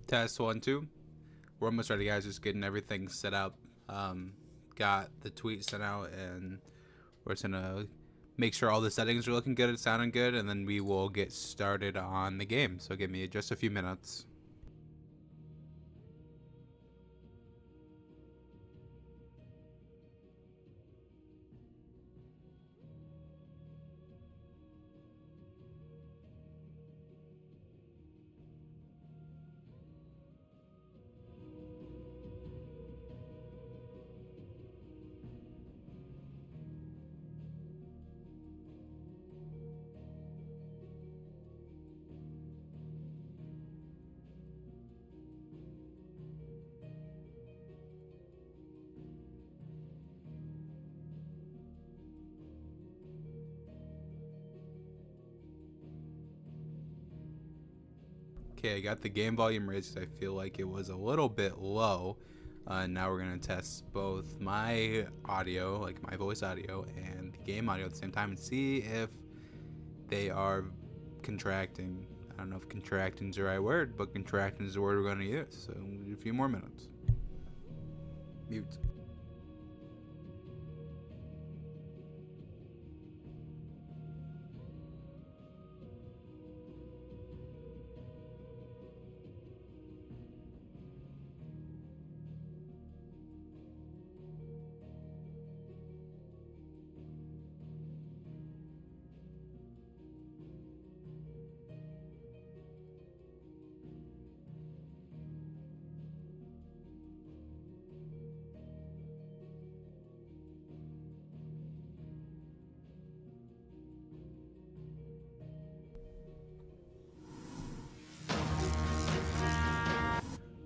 Test 1, 2. We're almost ready, guys. Just getting everything set up. Got the tweet sent out, and we're just gonna make sure all the settings are looking good and sounding good, and then we will get started on the game. So give me just a few minutes. Okay, I got the game volume raised because I feel like it was a little bit low. Now we're going to test both my audio, like my voice audio, and the game audio at the same time and see if they are contracting. I don't know if contracting is the right word, but contracting is the word we're going to use. So a few more minutes. Mute.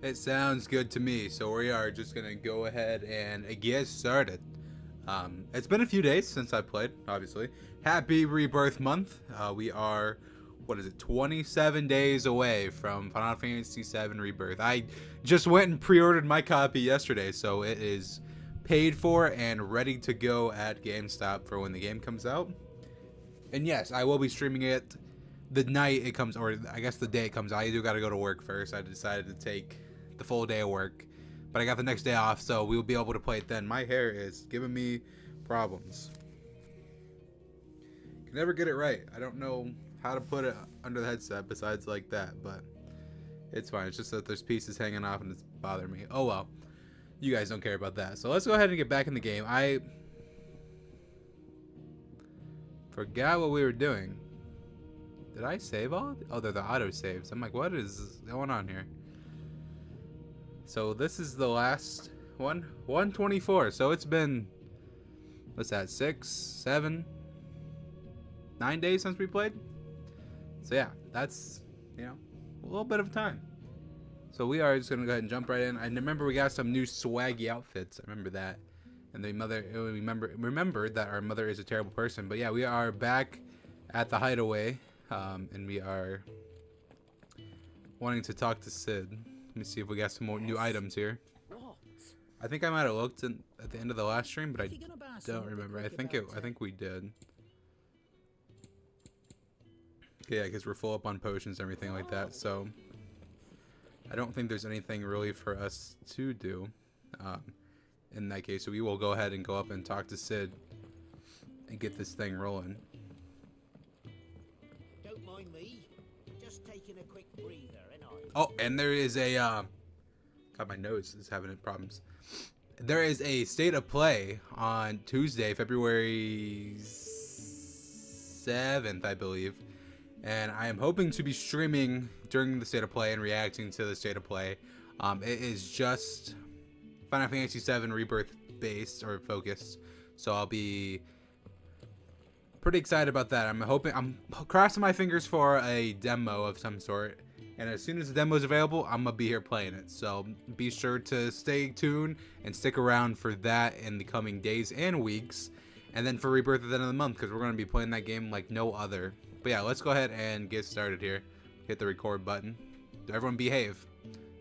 It sounds good to me, so we are just gonna go ahead and get started. It's been a few days since I played, obviously. Happy Rebirth month. We are, 27 days away from Final Fantasy VII Rebirth. I just went and pre-ordered my copy yesterday, so it is paid for and ready to go at GameStop for when the game comes out. And yes, I will be streaming it the night it comes, or I guess the day it comes out. I do gotta go to work first. I decided to take the full day of work, but I got the next day off, so we will be able to play it then. My hair is giving me problems. Can never get it right. I don't know how to put it under the headset besides like that, but it's fine. It's just that there's pieces hanging off and it's bothering me. Oh well, you guys don't care about that. So let's go ahead and get back in the game. I forgot what we were doing. Did I save all? Oh, they're the auto saves. I'm like, what is going on here? So this is the last one, 124. So it's been, what's that, 6, 7, 9 days since we played. So yeah, that's, you know, a little bit of time. So we are just gonna go ahead and jump right in. I remember we got some new swaggy outfits. I remember that, and the mother remembered that our mother is a terrible person. But yeah, we are back at the hideaway, and we are wanting to talk to Sid. Let me see if we got some more new items here. I think I might have looked at the end of the last stream, but I don't remember. I think we did. Okay, yeah, because we're full up on potions and everything like that, so I don't think there's anything really for us to do in that case. So we will go ahead and go up and talk to Sid and get this thing rolling. Don't mind me. Just taking a quick breather. Oh, and there is a, God, my nose is having problems. There is a state of play on Tuesday, February 7th, I believe. And I am hoping to be streaming during the state of play and reacting to the state of play. It is just Final Fantasy VII Rebirth based or focused. So I'll be pretty excited about that. I'm crossing my fingers for a demo of some sort. And as soon as the demo is available, I'm going to be here playing it. So be sure to stay tuned and stick around for that in the coming days and weeks. And then for Rebirth at the end of the month, because we're going to be playing that game like no other. But yeah, let's go ahead and get started here. Hit the record button. Everyone behave.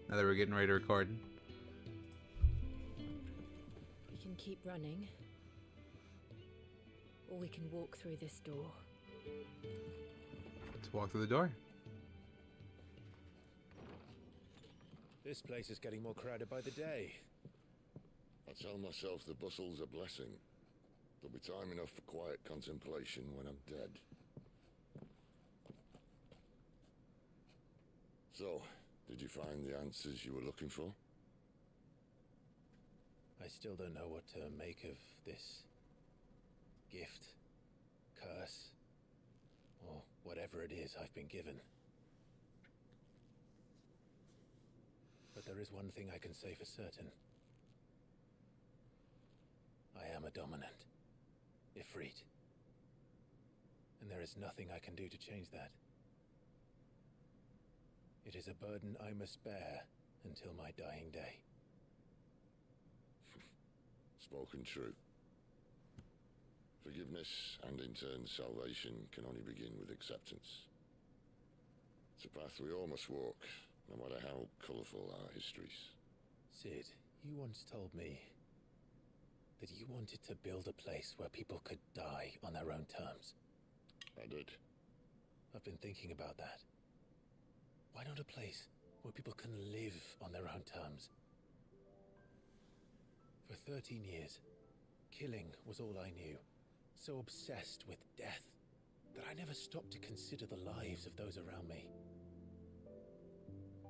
Now that we're getting ready to record. We can keep running. Or we can walk through this door. Let's walk through the door. This place is getting more crowded by the day. I tell myself the bustle's a blessing. There'll be time enough for quiet contemplation when I'm dead. So, did you find the answers you were looking for? I still don't know what to make of this gift, curse, or whatever it is I've been given. But there is one thing I can say for certain. I am a dominant, Ifrit. And there is nothing I can do to change that. It is a burden I must bear until my dying day. Spoken true. Forgiveness and in turn salvation can only begin with acceptance. It's a path we all must walk, no matter how colourful our histories. Sid, you once told me that you wanted to build a place where people could die on their own terms. I did. I've been thinking about that. Why not a place where people can live on their own terms? For 13 years, killing was all I knew. So obsessed with death that I never stopped to consider the lives of those around me.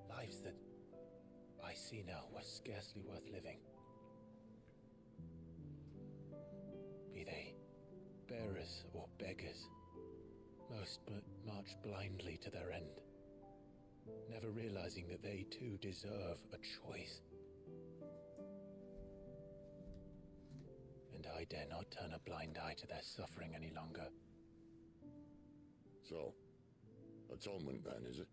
Lives that I see now were scarcely worth living. Be they bearers or beggars, most march blindly to their end, never realizing that they too deserve a choice. And I dare not turn a blind eye to their suffering any longer. So, atonement then, is it?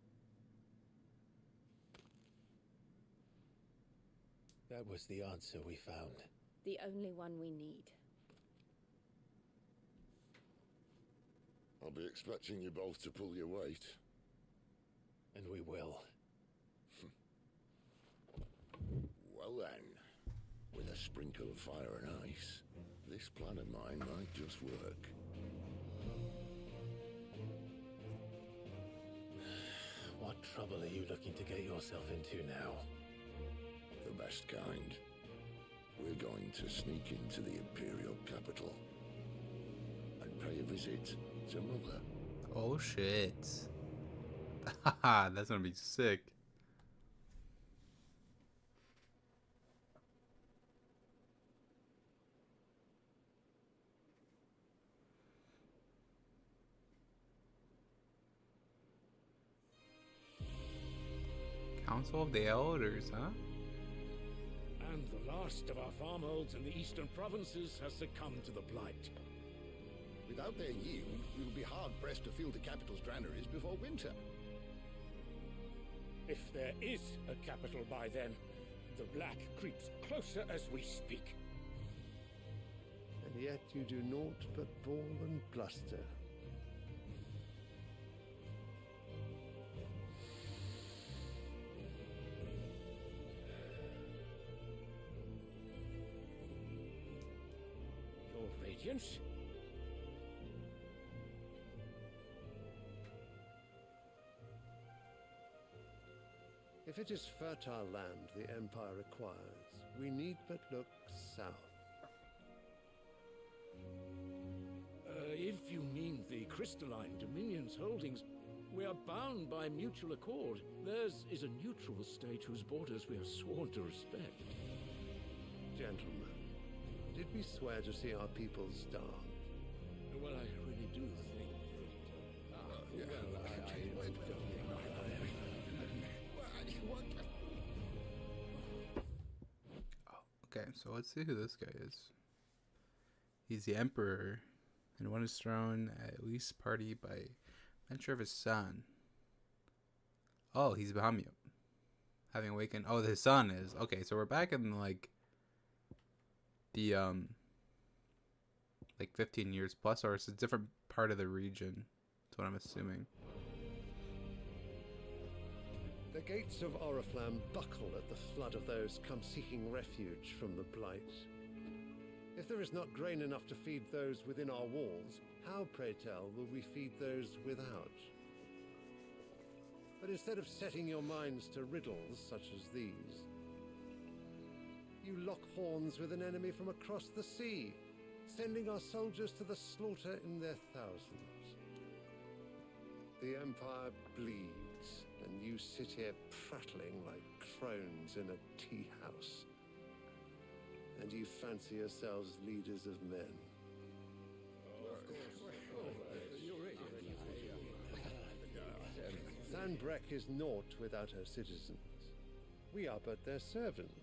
That was the answer we found. The only one we need. I'll be expecting you both to pull your weight. And we will. Well then, with a sprinkle of fire and ice, this plan of mine might just work. What trouble are you looking to get yourself into now? The best kind. We're going to sneak into the Imperial capital and pay a visit to Mother. Oh shit. Haha, that's gonna be sick. Council of the Elders, huh? And the last of our farmholds in the eastern provinces has succumbed to the blight. Without their yield, we will be hard-pressed to fill the capital's granaries before winter. If there is a capital by then, the black creeps closer as we speak. And yet you do naught but bawl and bluster. Your Radiance? If it is fertile land the Empire requires, we need but look south. If you mean the crystalline Dominion's holdings, we are bound by mutual accord. Theirs is a neutral state whose borders we are sworn to respect. Gentlemen, did we swear to see our people starve? Well, I really do think Okay, so let's see who this guy is. He's the Emperor, and won his throne at least party by venture of his son. Oh, he's Bahamut. Having awakened. Oh, his son is. Okay, so we're back in like the like 15 years plus, or it's a different part of the region. That's what I'm assuming. The gates of Oriflamme buckle at the flood of those come seeking refuge from the blight. If there is not grain enough to feed those within our walls, how, pray tell, will we feed those without? But instead of setting your minds to riddles such as these, you lock horns with an enemy from across the sea, sending our soldiers to the slaughter in their thousands. The Empire bleeds, and you sit here prattling like crones in a tea house. And you fancy yourselves leaders of men. Sandbreck is naught without her citizens. We are but their servants.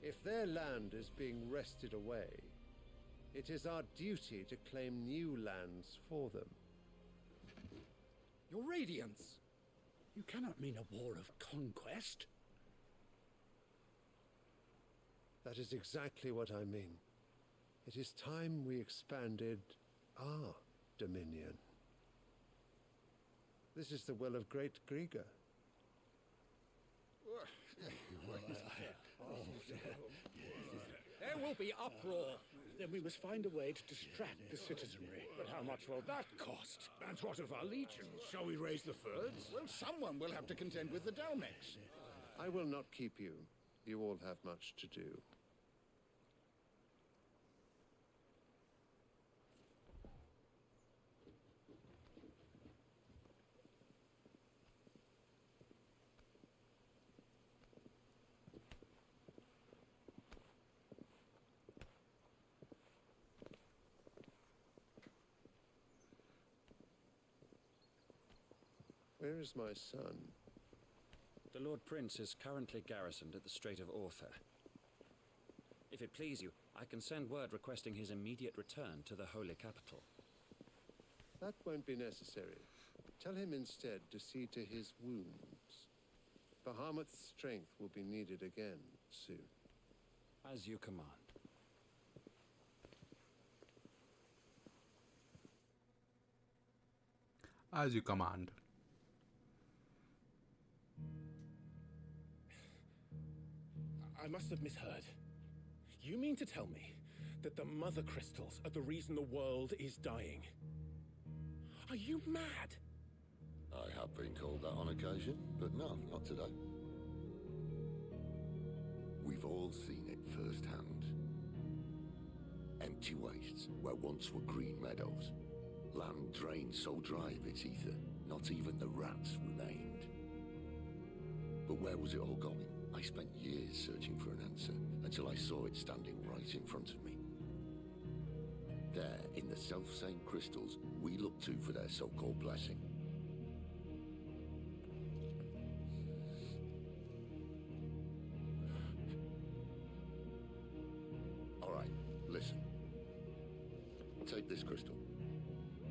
If their land is being wrested away, it is our duty to claim new lands for them. Your Radiance! You cannot mean a war of conquest. That is exactly what I mean. It is time we expanded our dominion. This is the will of great Grieger. There will be uproar. Then we must find a way to distract the citizenry. But how much will that cost? And what of our legions? Shall we raise the furs? Well, someone will have to contend with the Dalmex. I will not keep you. You all have much to do. Where is my son? The Lord Prince is currently garrisoned at the Strait of Orther. If it please you, I can send word requesting his immediate return to the Holy Capital. That won't be necessary. Tell him instead to see to his wounds. Bahamut's strength will be needed again soon. As you command. As you command. I must have misheard. You mean to tell me that the Mother Crystals are the reason the world is dying? Are you mad? I have been called that on occasion, but no, not today. We've all seen it firsthand. Empty wastes where once were green meadows. Land drained so dry of its ether, not even the rats remained. But where was it all going? I spent years searching for an answer, until I saw it standing right in front of me. There, in the self-same crystals we look to for their so-called blessing. Alright, listen. Take this crystal.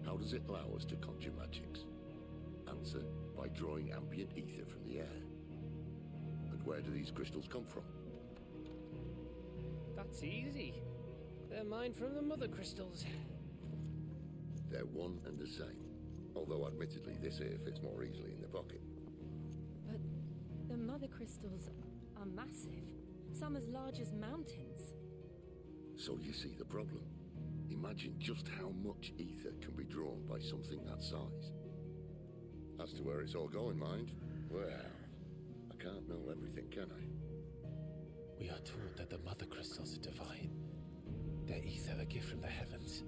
How does it allow us to conjure magics? Answer, by drawing ambient ether from the air. And where do these crystals come from? That's easy. They're mined from the Mother Crystals. They're one and the same. Although admittedly this here fits more easily in the pocket. But the Mother Crystals are massive. Some as large as mountains. So you see the problem. Imagine just how much ether can be drawn by something that size. As to where it's all going, mind, well, I can't know everything, can I? We are taught that the Mother Crystals are divine. Their ether a gift from the heavens.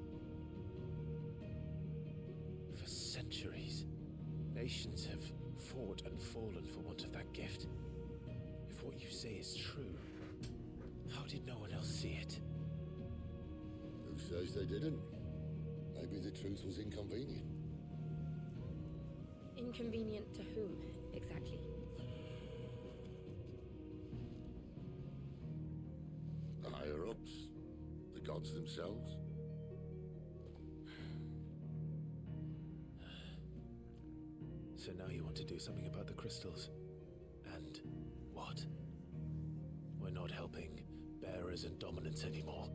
For centuries, nations have fought and fallen for want of that gift. If what you say is true, how did no one else see it? Who says they didn't? Maybe the truth was inconvenient. Inconvenient to whom, exactly? The higher-ups, the gods themselves. So now you want to do something about the crystals? And what? We're not helping bearers and dominants anymore.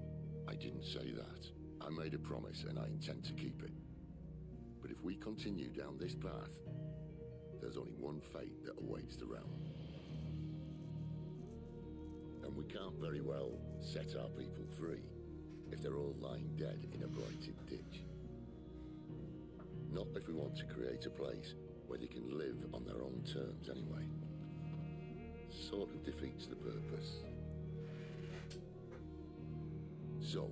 I didn't say that. I made a promise and I intend to keep it. But if we continue down this path, there's only one fate that awaits the realm. And we can't very well set our people free if they're all lying dead in a blighted ditch. Not if we want to create a place where they can live on their own terms anyway. Sort of defeats the purpose. So,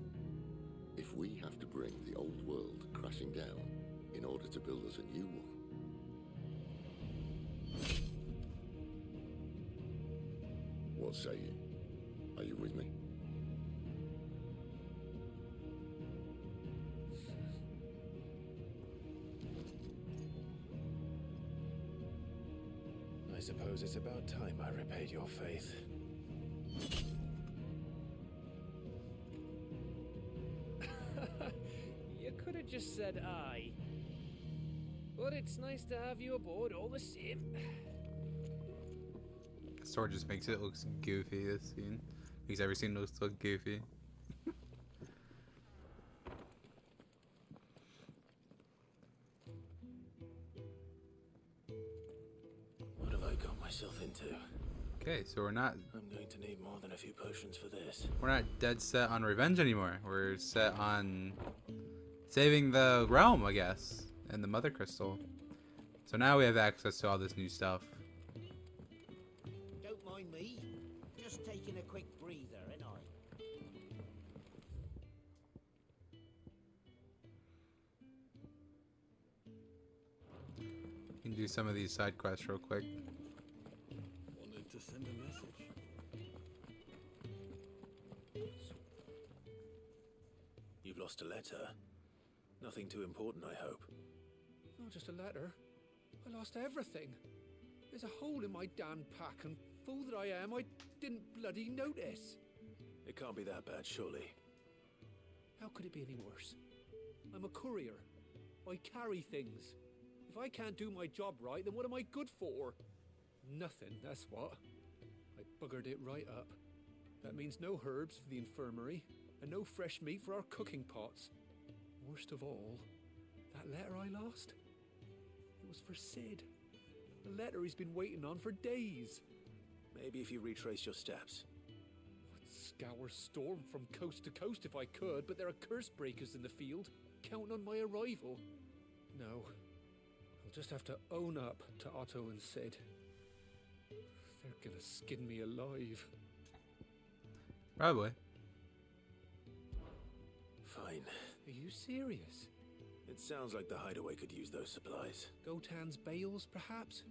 if we have to bring the old world crashing down in order to build us a new one, what say you? Are you with me? I suppose it's about time I repaid your faith. You could have just said aye. But it's nice to have you aboard all the same. Sword just makes it look goofy, this scene. Makes every scene look goofy. What have I got myself into? Okay, so we're not I'm going to need more than a few potions for this. dead set on revenge anymore. We're set on saving the realm, I guess, and the Mother Crystal. So now we have access to all this new stuff. Don't mind me. Just taking a quick breather, ain't I? We can do some of these side quests real quick. Wanted to send a message. You've lost a letter. Nothing too important, I hope. Not just a letter. I lost everything. There's a hole in my damn pack, and fool that I am, I didn't bloody notice. It can't be that bad, surely. How could it be any worse? I'm a courier. I carry things. If I can't do my job right, then what am I good for? Nothing, that's what. I buggered it right up. That means no herbs for the infirmary, and no fresh meat for our cooking pots. Worst of all, that letter I lost? It was for Sid. The letter he's been waiting on for days. Maybe if you retrace your steps. I'd scour Storm from coast to coast if I could, but there are curse breakers in the field, counting on my arrival. No, I'll just have to own up to Otto and Sid. They're gonna skin me alive. Probably. Fine. Are you serious? It sounds like the hideaway could use those supplies. Gotan's bales, perhaps?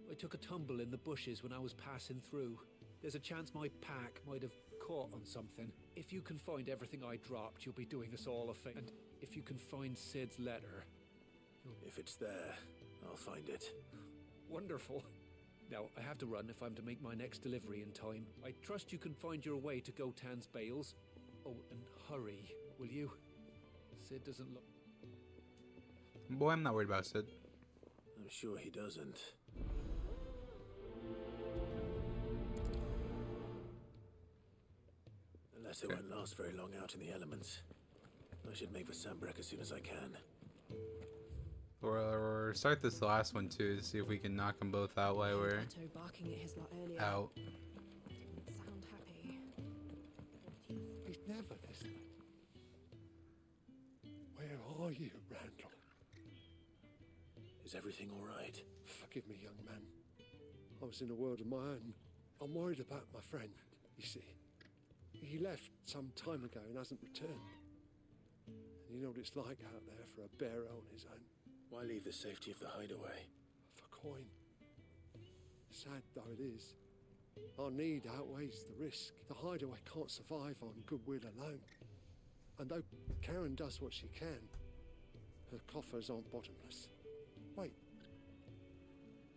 I took a tumble in the bushes when I was passing through. There's a chance my pack might have caught on something. If you can find everything I dropped, you'll be doing us all a favor. And if you can find Sid's letter... If it's there, I'll find it. Wonderful. Now, I have to run if I'm to make my next delivery in time. I trust you can find your way to Gotan's bales. Oh, and hurry, will you? Sid doesn't look... Boy, I'm not worried about Sid. I'm sure he doesn't. The letter won't last very long out in the elements. I should make for Sambrek as soon as I can. Or start this last one too to see if we can knock them both out while we're Otto barking at his lot earlier. out. Didn't sound happy. He's never listening. Where are you, Randall? Is everything all right? Forgive me, young man. I was in a world of my own. I'm worried about my friend, you see. He left some time ago and hasn't returned. And you know what it's like out there for a bearer on his own. Why leave the safety of the hideaway? For coin. Sad though it is, our need outweighs the risk. The hideaway can't survive on goodwill alone. And though Karen does what she can, her coffers aren't bottomless. Wait,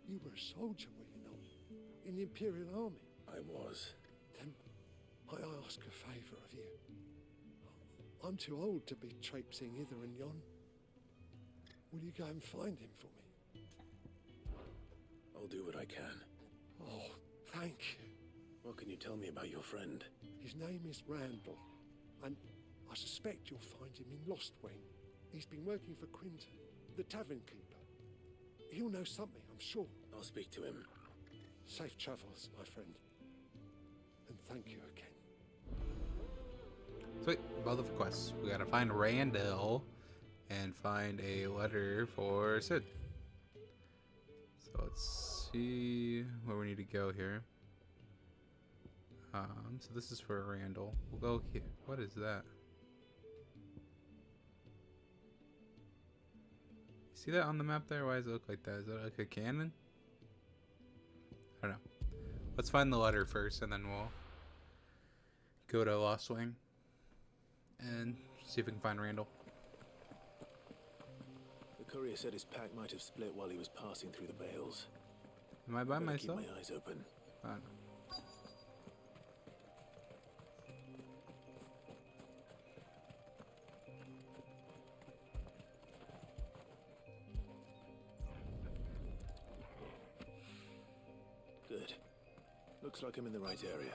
you were a soldier, were you not? In the Imperial Army? I was. Then I ask a favour of you. I'm too old to be traipsing hither and yon. Will you go and find him for me? I'll do what I can. Oh, thank you. What can you tell me about your friend? His name is Randall, and I suspect you'll find him in Lostwing. He's been working for Quinton, the tavern keeper. He'll know something, I'm sure. I'll speak to him. Safe travels, my friend. And thank you again. Sweet, both of quests. We gotta find Randall and find a letter for Sid. So let's see where we need to go here. So this is for Randall. We'll go here. What is that? See that on the map there? Why does it look like that? Is that like a cannon? I don't know. Let's find the letter first, and then we'll go to Lost Wing and see if we can find Randall. The courier said his pack might have split while he was passing through the bales. Am I by myself? Keep my eyes open. I don't know. Good. Looks like I'm in the right area.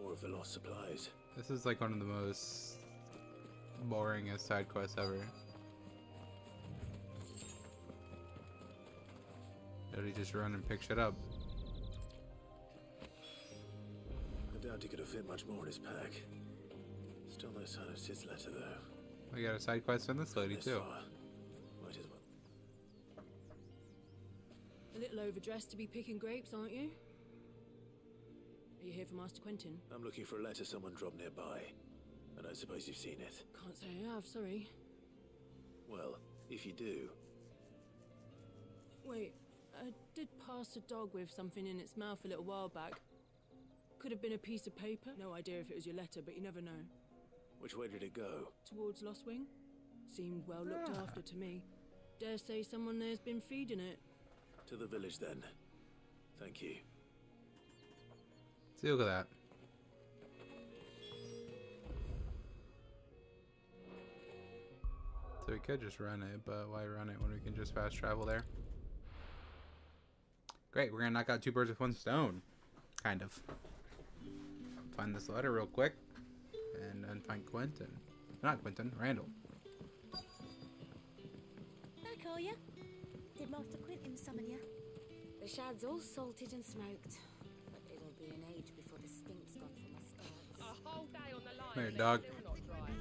More of the lost supplies. This is like one of the most boringest side quests ever. Did he just run and pick shit up? I doubt he could have fit much more in his pack. Still no sign of Sid's letter, though. We got a side quest on this lady, too. Might as well. A little overdressed to be picking grapes, aren't you? Are you here for Master Quentin? I'm looking for a letter someone dropped nearby. I don't suppose you've seen it. Can't say I have, sorry. Well, if you do... Wait, I did pass a dog with something in its mouth a little while back. Could have been a piece of paper. No idea if it was your letter, but you never know. Which way did it go? Towards Lost Wing. Seemed well looked after to me. Dare say someone there's been feeding it. To the village, then. Thank you. See, look at that. So we could just run it, but why run it when we can just fast travel there? Great, we're gonna knock out 2 birds with 1 stone. Kind of. Find this letter real quick. And then find Quentin. Not Quentin, Randall. Back are ya? Did Master Quentin summon ya? The shad's all salted and smoked. But it'll be an age before the stink's gone from my skirts. A whole day on the line. There, and dog. they're still not dry.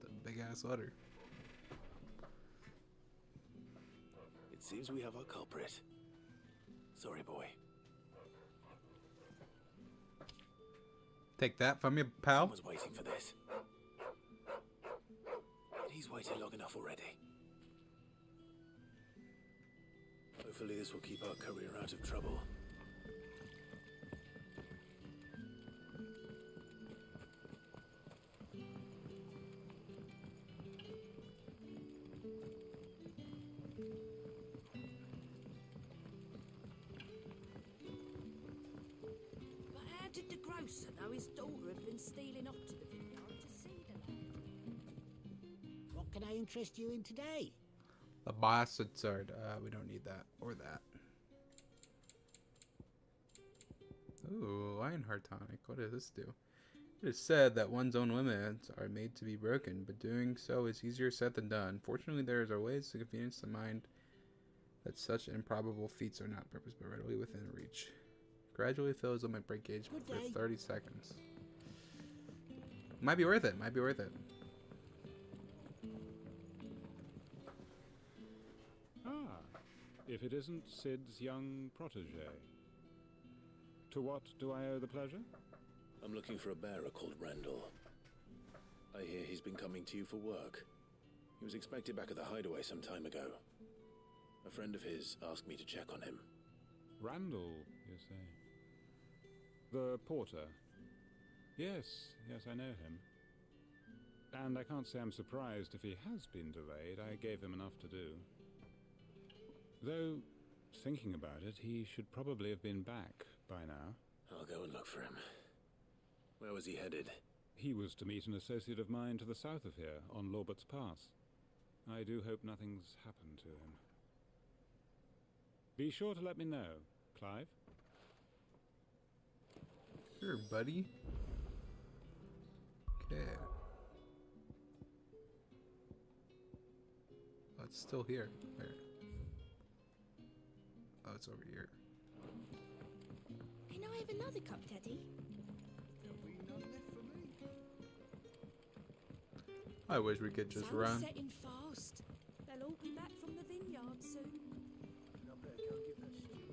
The big ass letter. It seems we have our culprit. Sorry, boy. Take that from your pal. Someone's waiting for this. He's waited long enough already. Hopefully this will keep our courier out of trouble. But how did the grocer know his daughter had been stealing off to the vineyard to see the lad? What can I interest you in today? The bastard sword. We don't need that or that. Ooh, Lionheart tonic. What does this do? It is said that one's own limits are made to be broken, but doing so is easier said than done. Fortunately, there are ways to convenience the mind that such improbable feats are not purpose but readily within reach. Gradually fills up my break gauge for 30 seconds. Might be worth it. Might be worth it. If it isn't Sid's young protege. To what do I owe the pleasure? I'm looking for a bearer called Randall. I hear he's been coming to you for work. He was expected back at the hideaway some time ago. A friend of his asked me to check on him. Randall, you say? The porter? Yes, I know him. And I can't say I'm surprised if he has been delayed. I gave him enough to do. Though, thinking about it, he should probably have been back by now. I'll go and look for him. Where was he headed? He was to meet an associate of mine to the south of here, on Lorbert's Pass. I do hope nothing's happened to him. Be sure to let me know, Clive. Sure, buddy. Okay. Oh, it's still here. There. it's over here. Can I have another cup, Teddy? There'll be none left for me. I wish we could just Sun's run. setting fast. They'll all be back from the vineyard soon. I better go and give her stews.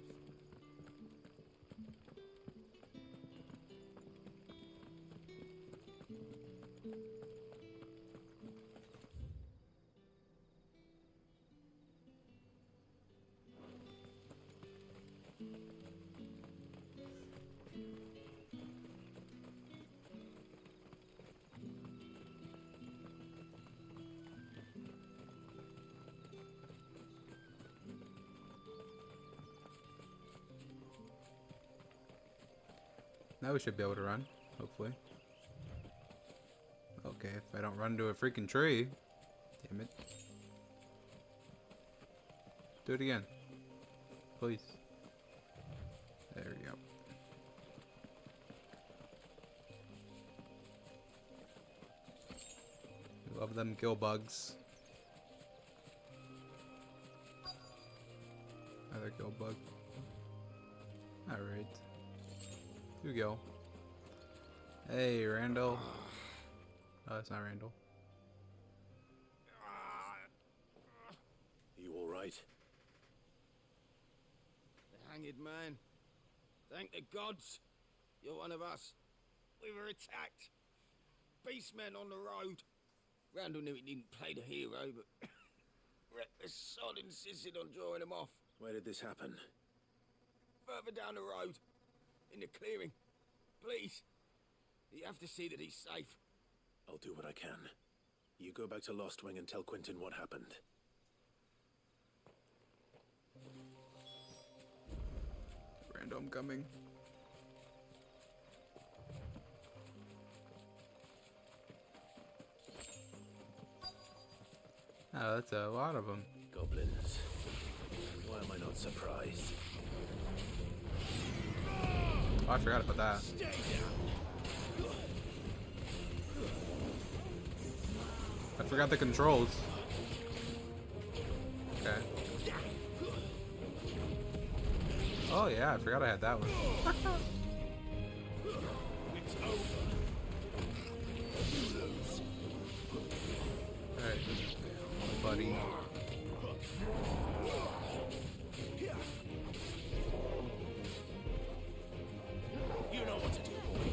Now we should be able to run, hopefully. Okay, if I don't run into a freaking tree. Damn it. Do it again. Please. There we go. Love them kill bugs. Another kill bug. Alright. You go. Hey, Randall. Oh, that's not Randall. You all right? The hanged man. Thank the gods. You're one of us. We were attacked. Beastmen on the road. Randall knew he didn't play the hero, but reckless sod insisted on drawing him off. Where did this happen? Further down the road. In the clearing. Please. You have to see that he's safe. I'll do what I can. You go back to Lost Wing and tell Quentin what happened. Random coming. Oh, that's a lot of them. Goblins. Why am I not surprised? Oh, I forgot about that. I forgot the controls. Okay. Oh yeah, I forgot I had that one. It's over. Alright. Buddy. You know what to do, boy.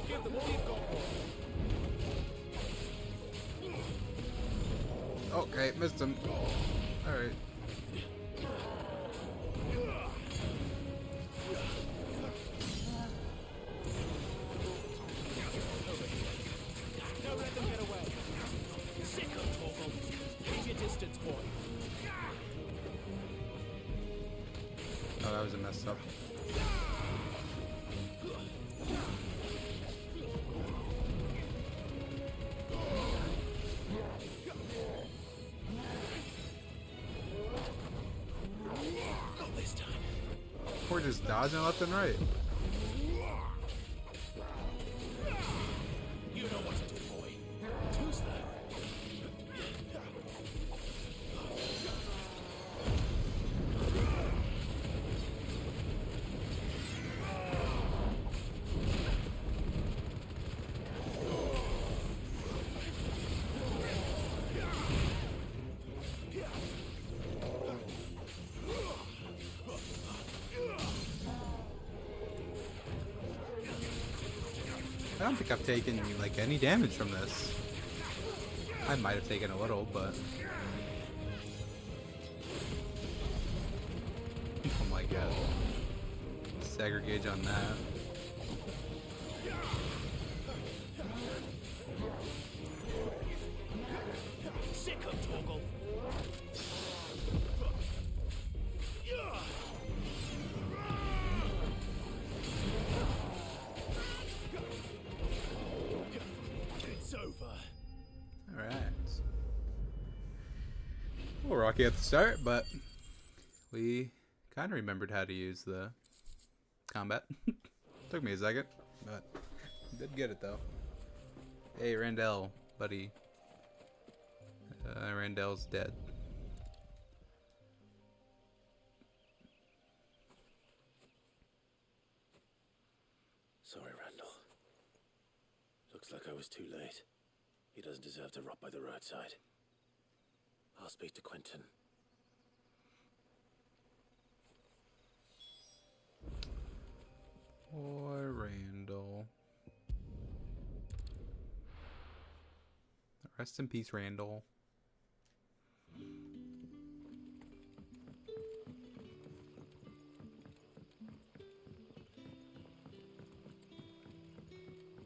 Give them all you've got, boy. Okay, missed him. Alright. Don't let them get away. Sick of Torval. Keep your distance, boy. Oh, that was a mess up. Not this time. We're just dodging left and right. You know what to do, boy. Too slow. I don't think I've taken like any damage from this. I might have taken a little, but oh my god. Segregate on that. Sick of Torgal. It's over. Alright. little rocky at the start, but we kind of remembered how to use the combat. Took me a second, but did get it though. Hey, Randall, buddy. Randall's dead. Sorry, Randall. Looks like I was too late. He doesn't deserve to rot by the roadside. I'll speak to Quentin. Poor Randall. Rest in peace, Randall.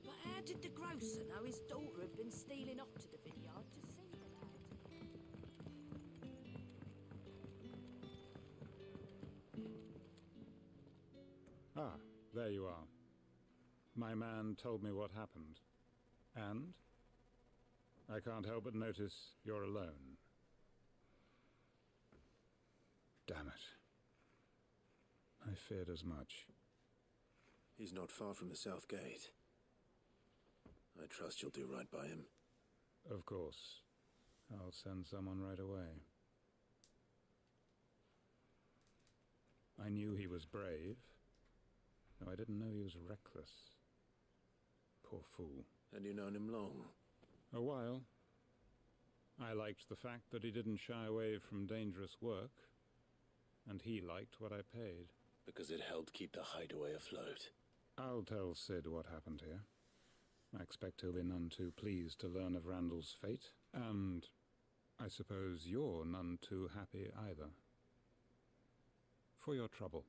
But how did the grocer know his daughter had been stealing off to the vineyard to see the lad? Ah, there you are. My man told me what happened. And? I can't help but notice you're alone. Damn it. I feared as much. He's not far from the south gate. I trust you'll do right by him. Of course. I'll send someone right away. I knew he was brave, though I didn't know he was reckless. Poor fool. And you known him long? A while. I liked the fact that he didn't shy away from dangerous work, and he liked what I paid. Because it helped keep the hideaway afloat. I'll tell Sid what happened here. I expect he'll be none too pleased to learn of Randall's fate, and I suppose you're none too happy either. For your trouble.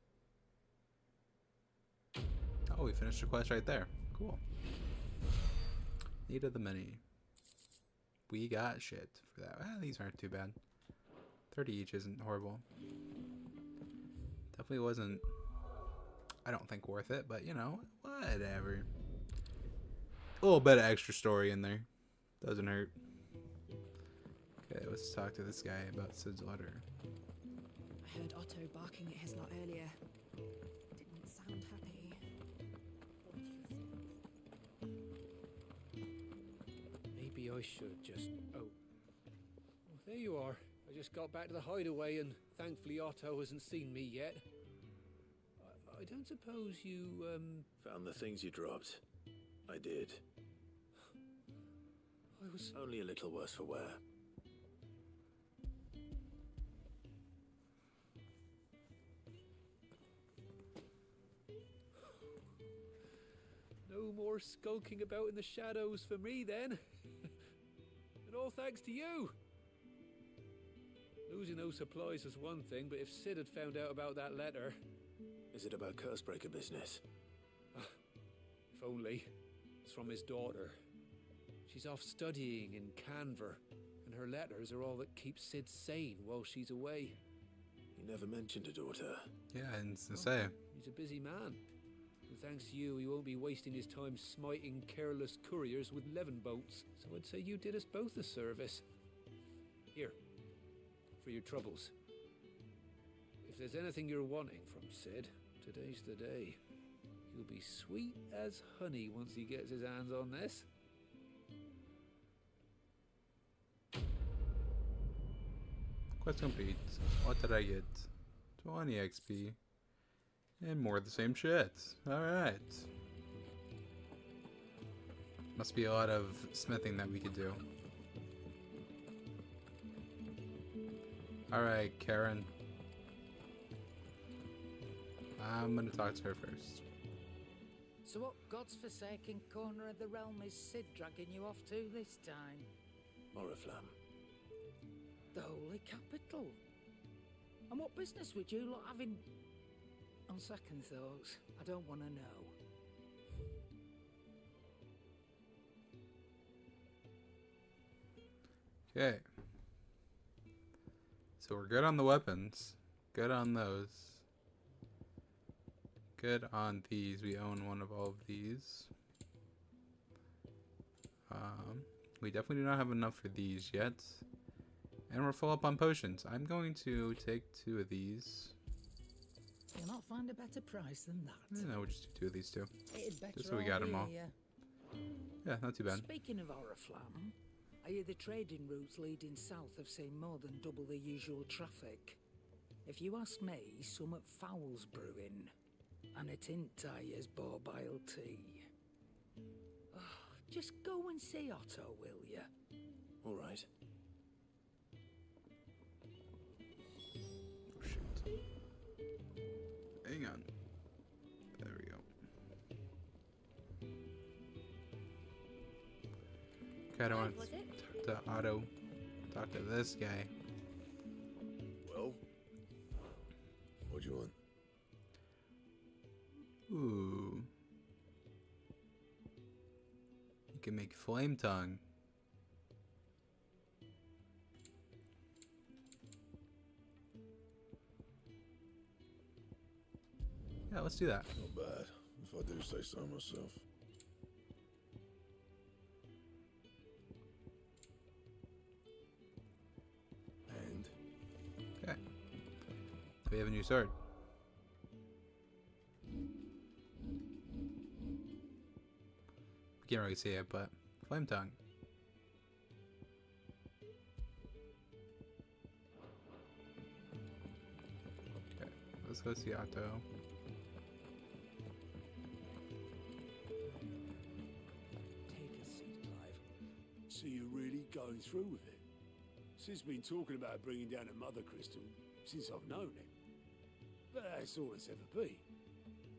Oh, we finished the quest right there. Cool. Need of the many. We got shit for that. Well, these aren't too bad. 30 each isn't horrible. Definitely wasn't, I don't think, worth it, but you know, whatever. A little bit of extra story in there. Doesn't hurt. Okay, let's talk to this guy about Sid's letter. I heard Otto barking at his lot earlier. Didn't sound happy. Maybe I should just... Oh. Well, there you are. I just got back to the hideaway and thankfully Otto hasn't seen me yet. I don't suppose you, Found the things you dropped. I did. I was... Only a little worse for wear. No more skulking about in the shadows for me then. And all thanks to you. Losing those supplies is one thing, but if Sid had found out about that letter... Is it about Cursebreaker business? If only. It's from his daughter. She's off studying in Canver, and her letters are all that keep Sid sane while she's away. He never mentioned a daughter. Yeah, and to say. He's a busy man. And thanks to you, he won't be wasting his time smiting careless couriers with levin bolts. So I'd say you did us both a service. Here, for your troubles. If there's anything you're wanting from Sid, today's the day. He'll be sweet as honey once he gets his hands on this. Quest complete. What did I get? 20 XP. And more of the same shit. Alright. Must be a lot of smithing that we could do. Alright, Karen. I'm gonna talk to her first. So what God's forsaken corner of the realm is Sid dragging you off to this time? Oriflamme. The Holy Capital. And what business would you lot have in... On second thoughts, I don't want to know. Okay. So we're good on the weapons. Good on those. Good on these. We own one of all of these. We definitely do not have enough for these yet. And we're full up on potions. I'm going to take 2 of these. You'll not find a better price than that. No, we'll just do 2 of these too. It'd better Just so we got them all. here. Yeah, not too bad. Speaking of Oriflamme, I hear the trading routes leading south have seen more than double the usual traffic. If you ask me, some foul's brewing. And it ain't Tyre's borbile tea. Oh, just go and see Otto, will you? All right. Oh, shit. Hang on. There we go. Okay, I don't want to talk to Otto. Talk to this guy. Well, what do you want? Ooh. You can make flame tongue. Yeah, let's do that. Not bad, if I do say so myself. And? Okay. We have a new sword. Can't really see it, but flame tongue. Okay, let's go see Otto. Take a seat, Clive. So you're really going through with it? Sid's been talking about bringing down a mother crystal since I've known him. But that's all it's ever been.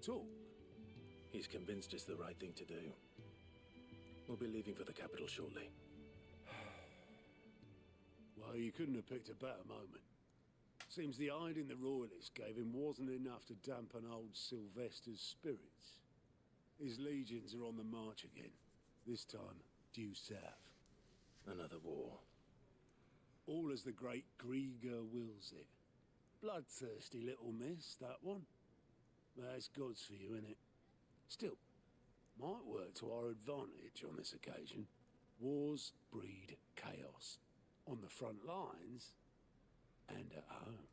Talk. He's convinced it's the right thing to do. We'll be leaving for the capital shortly. Well, you couldn't have picked a better moment. Seems the hiding the royalists gave him wasn't enough to dampen old Sylvester's spirits. His legions are on the march again, this time due south. Another war. All as the great Grieger wills it. Bloodthirsty little miss, that one. That's God's for you, innit? Still, might work to our advantage on this occasion. Wars breed chaos. On the front lines, and at home.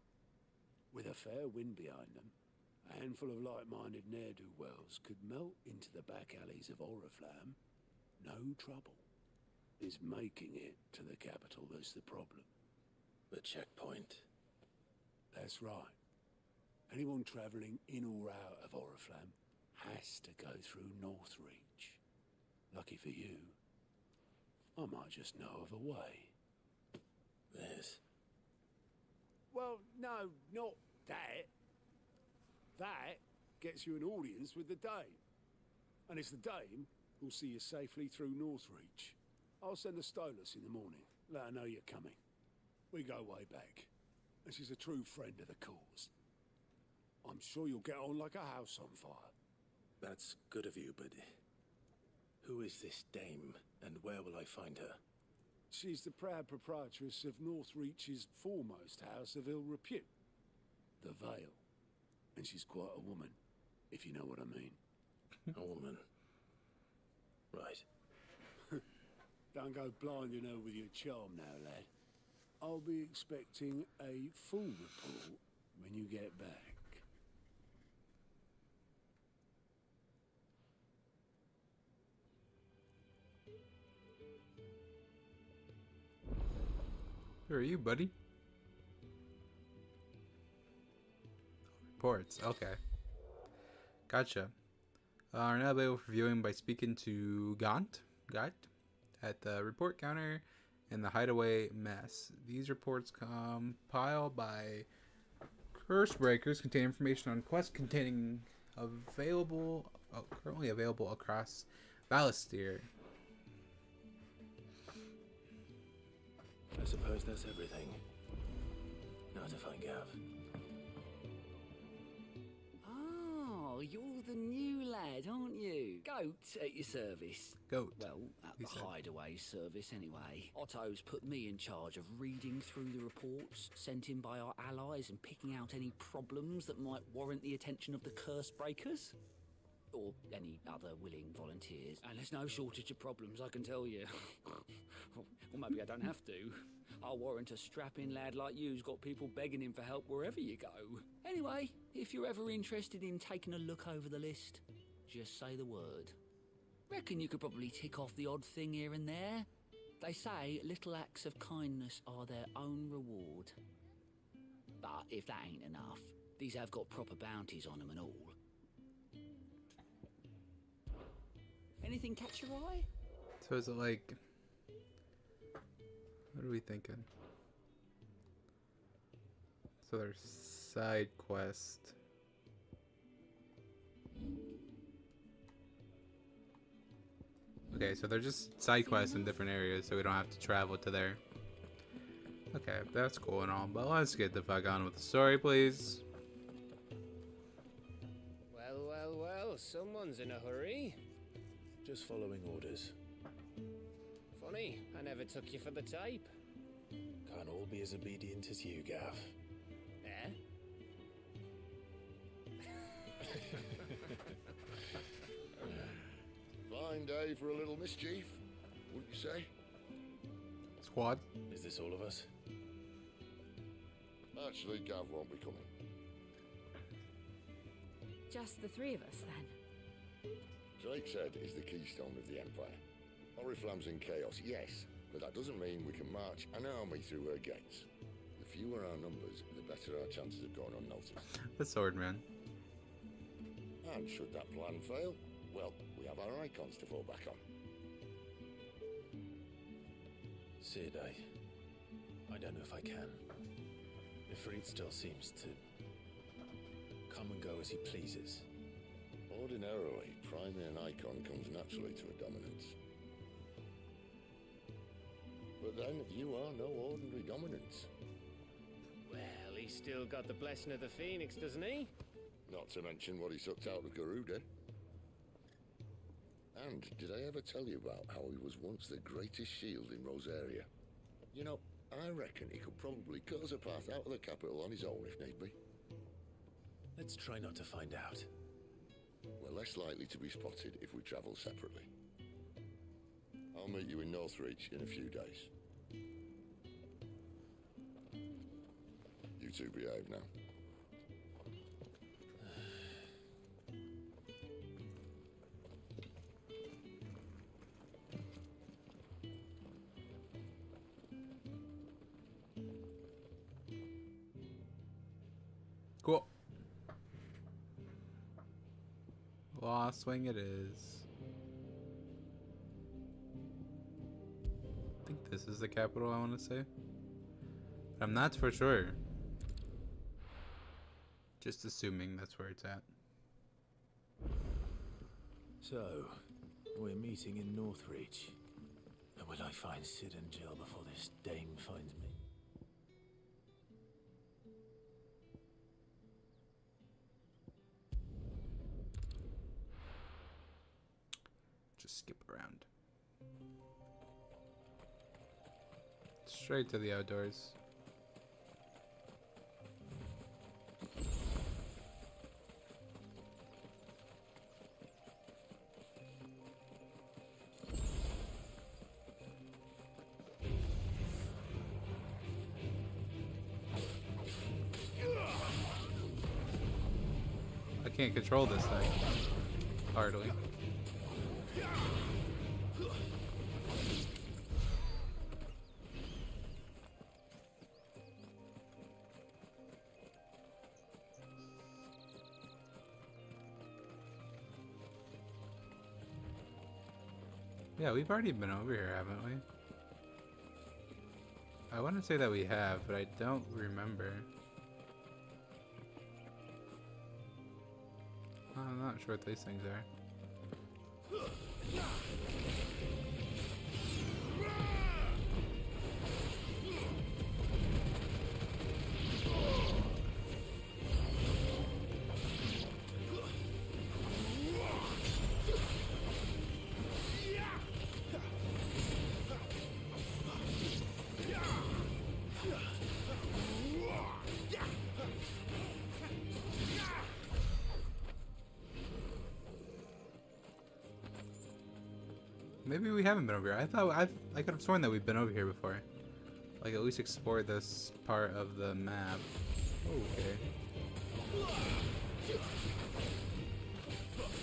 With a fair wind behind them, a handful of like-minded ne'er-do-wells could melt into the back alleys of Oriflamme. No trouble. It's making it to the capital that's the problem. The checkpoint. That's right. Anyone travelling in or out of Oriflamme has to go through Northreach. Lucky for you, I might just know of a way. This? Well, no, not that. That gets you an audience with the Dame. And it's the Dame who'll see you safely through Northreach. I'll send a Stolas in the morning. Let her know you're coming. We go way back. And she's a true friend of the cause. I'm sure you'll get on like a house on fire. That's good of you, but who is this dame, and where will I find her? She's the proud proprietress of Northreach's foremost house of ill repute, the Vale. And she's quite a woman, if you know what I mean. A woman. Right. Don't go blinding her with your charm now, lad. I'll be expecting a full report when you get back. Who are you, buddy? Reports. Okay. Gotcha. Are now available for viewing by speaking to Gant at the report counter in the hideaway mess. These reports compiled by curse breakers contain information on quests containing currently available across Balestier. I suppose that's everything. Now to find Gav. Oh, you're the new lad, aren't you? Goat at your service. Goat. Well, at the hideaway service anyway. Otto's put me in charge of reading through the reports sent in by our allies and picking out any problems that might warrant the attention of the curse breakers. Or any other willing volunteers. And there's no shortage of problems, I can tell you. Or maybe I don't have to. I warrant a strapping lad like you's got people begging him for help wherever you go. Anyway, if you're ever interested in taking a look over the list, just say the word. Reckon you could probably tick off the odd thing here and there. They say little acts of kindness are their own reward. But if that ain't enough, these have got proper bounties on them and all. Anything catch your eye? So is it like... What are we thinking? So there's side quest. Okay, so they're just side quests in different areas, so we don't have to travel to there. Okay, that's cool and all, but let's get the fuck on with the story, please. Well, well, well, someone's in a hurry. Just following orders. Funny, I never took you for the type. Can't all be as obedient as you, Gav. Eh? Fine day for a little mischief, wouldn't you say? Squad? Is this all of us? Actually, Gav won't be coming. Just the three of us, then? Drake said is the keystone of the Empire. Oriflamme's in chaos, yes, but that doesn't mean we can march an army through her gates. The fewer our numbers, the better our chances of going unnoticed. The sword man. And should that plan fail, well, we have our icons to fall back on. Sid, I don't know if I can. Ifrit still seems to come and go as he pleases. Ordinarily, priming an icon comes naturally to a dominance. But then you are no ordinary dominance. Well, he's still got the blessing of the Phoenix, doesn't he? Not to mention what he sucked out of Garuda. And did I ever tell you about how he was once the greatest shield in Rosaria? You know, I reckon he could probably cut us a path out of the capital on his own if need be. Let's try not to find out. We're less likely to be spotted if we travel separately. I'll meet you in Northreach in a few days. You two behave now. Cool. Lost Swing it is. I think this is the capital I want to say. But I'm not for sure. Just assuming that's where it's at. So, we're meeting in Northreach. And will I find Sid and Jill before this dame finds me? Just skip around. Straight to the outdoors. I can't control this thing. Hardly. Yeah, we've already been over here, haven't we? I want to say that we have, but I don't remember. I'm not sure what these things are. Maybe we haven't been over here. I could have sworn that we've been over here before. Like, at least explore this part of the map. Okay.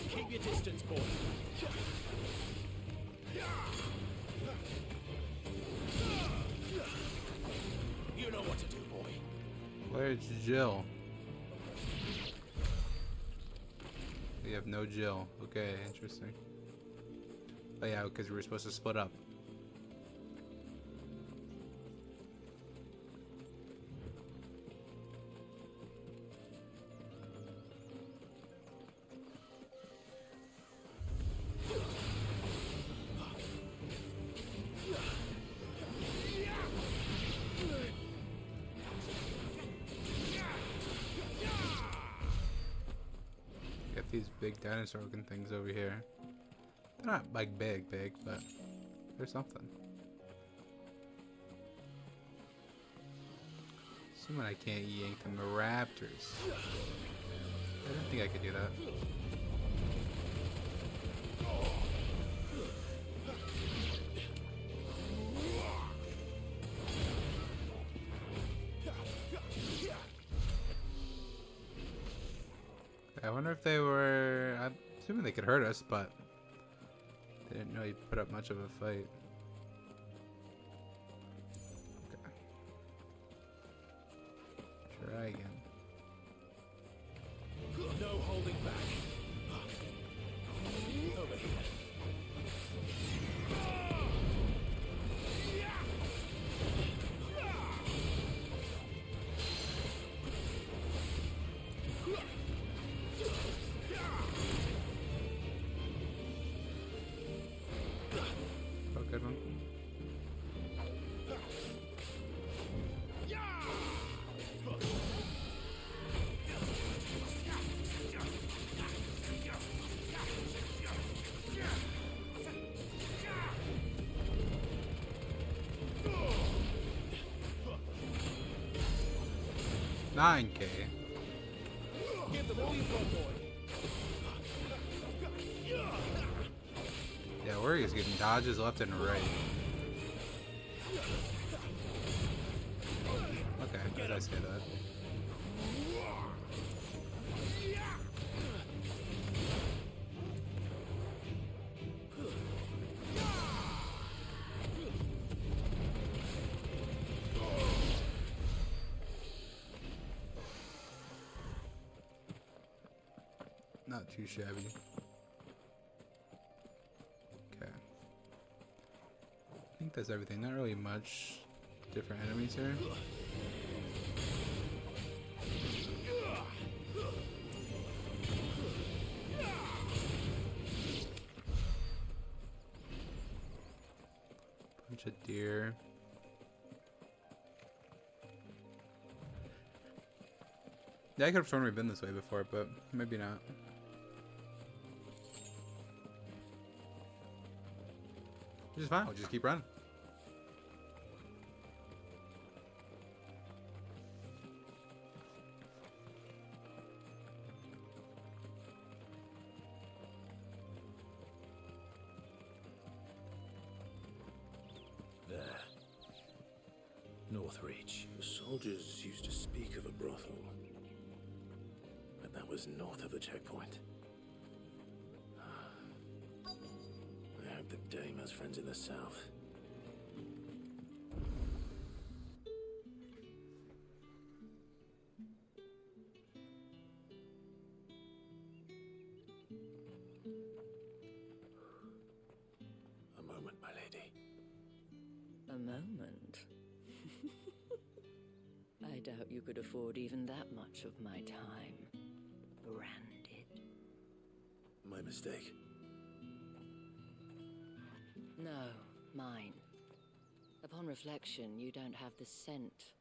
Keep your distance, boy. You know what to do, boy. Where's Jill? We have no Jill. Okay, interesting. Oh yeah, because we were supposed to split up. Got these big dinosaur looking things over here. They're not like big, but there's something. Assuming I can't yank them raptors. I don't think I could do that. I wonder if they were... I'm assuming they could hurt us, but they didn't really put up much of a fight. Okay. Try again. No holding back. Over here. Oh, good one. $9K. Give them all you've got, boy. Yeah, Warrior's getting dodges left and right. Okay, did I say that? Not too shabby. Okay. I think that's everything. Not really much different enemies here. Bunch of deer. Yeah, I could have sworn we've been this way before, but maybe not. Which is fine, we'll just keep running. There. Northreach. The soldiers used to speak of a brothel. But that was north of the checkpoint. I hope the dame has friends in the south. A moment, my lady. A moment? I doubt you could afford even that much of my time. Branded. My mistake. No, mine. Upon reflection, you don't have the scent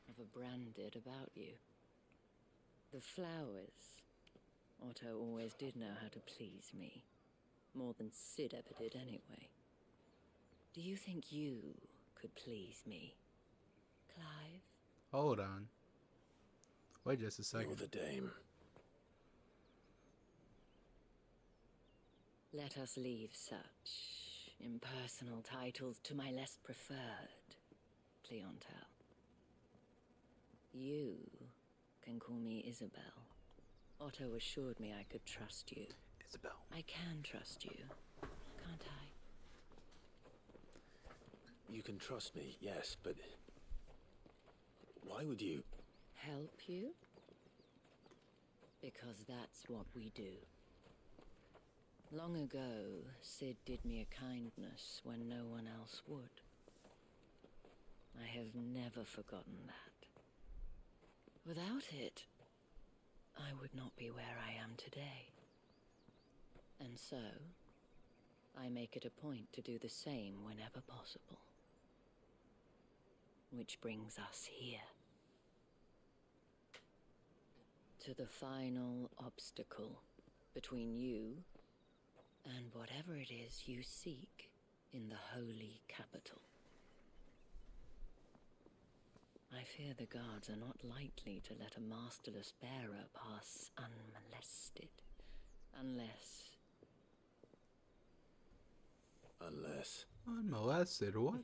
of a branded about you. The flowers. Otto always did know how to please me. More than Sid ever did anyway. Do you think you could please me, Clive? Hold on. Wait just a second. You're the dame. Let us leave such impersonal titles to my less preferred. clientele. You can call me Isabel. Otto assured me I could trust you. Isabel. I can trust you, can't I? You can trust me, yes, but why would you? Help you? Because that's what we do. Long ago, Sid did me a kindness when no one else would. I have never forgotten that. Without it, I would not be where I am today. And so, I make it a point to do the same whenever possible. Which brings us here. To the final obstacle between you and whatever it is you seek in the holy capital. I fear the guards are not likely to let a masterless bearer pass unmolested. Unless... Unmolested, what?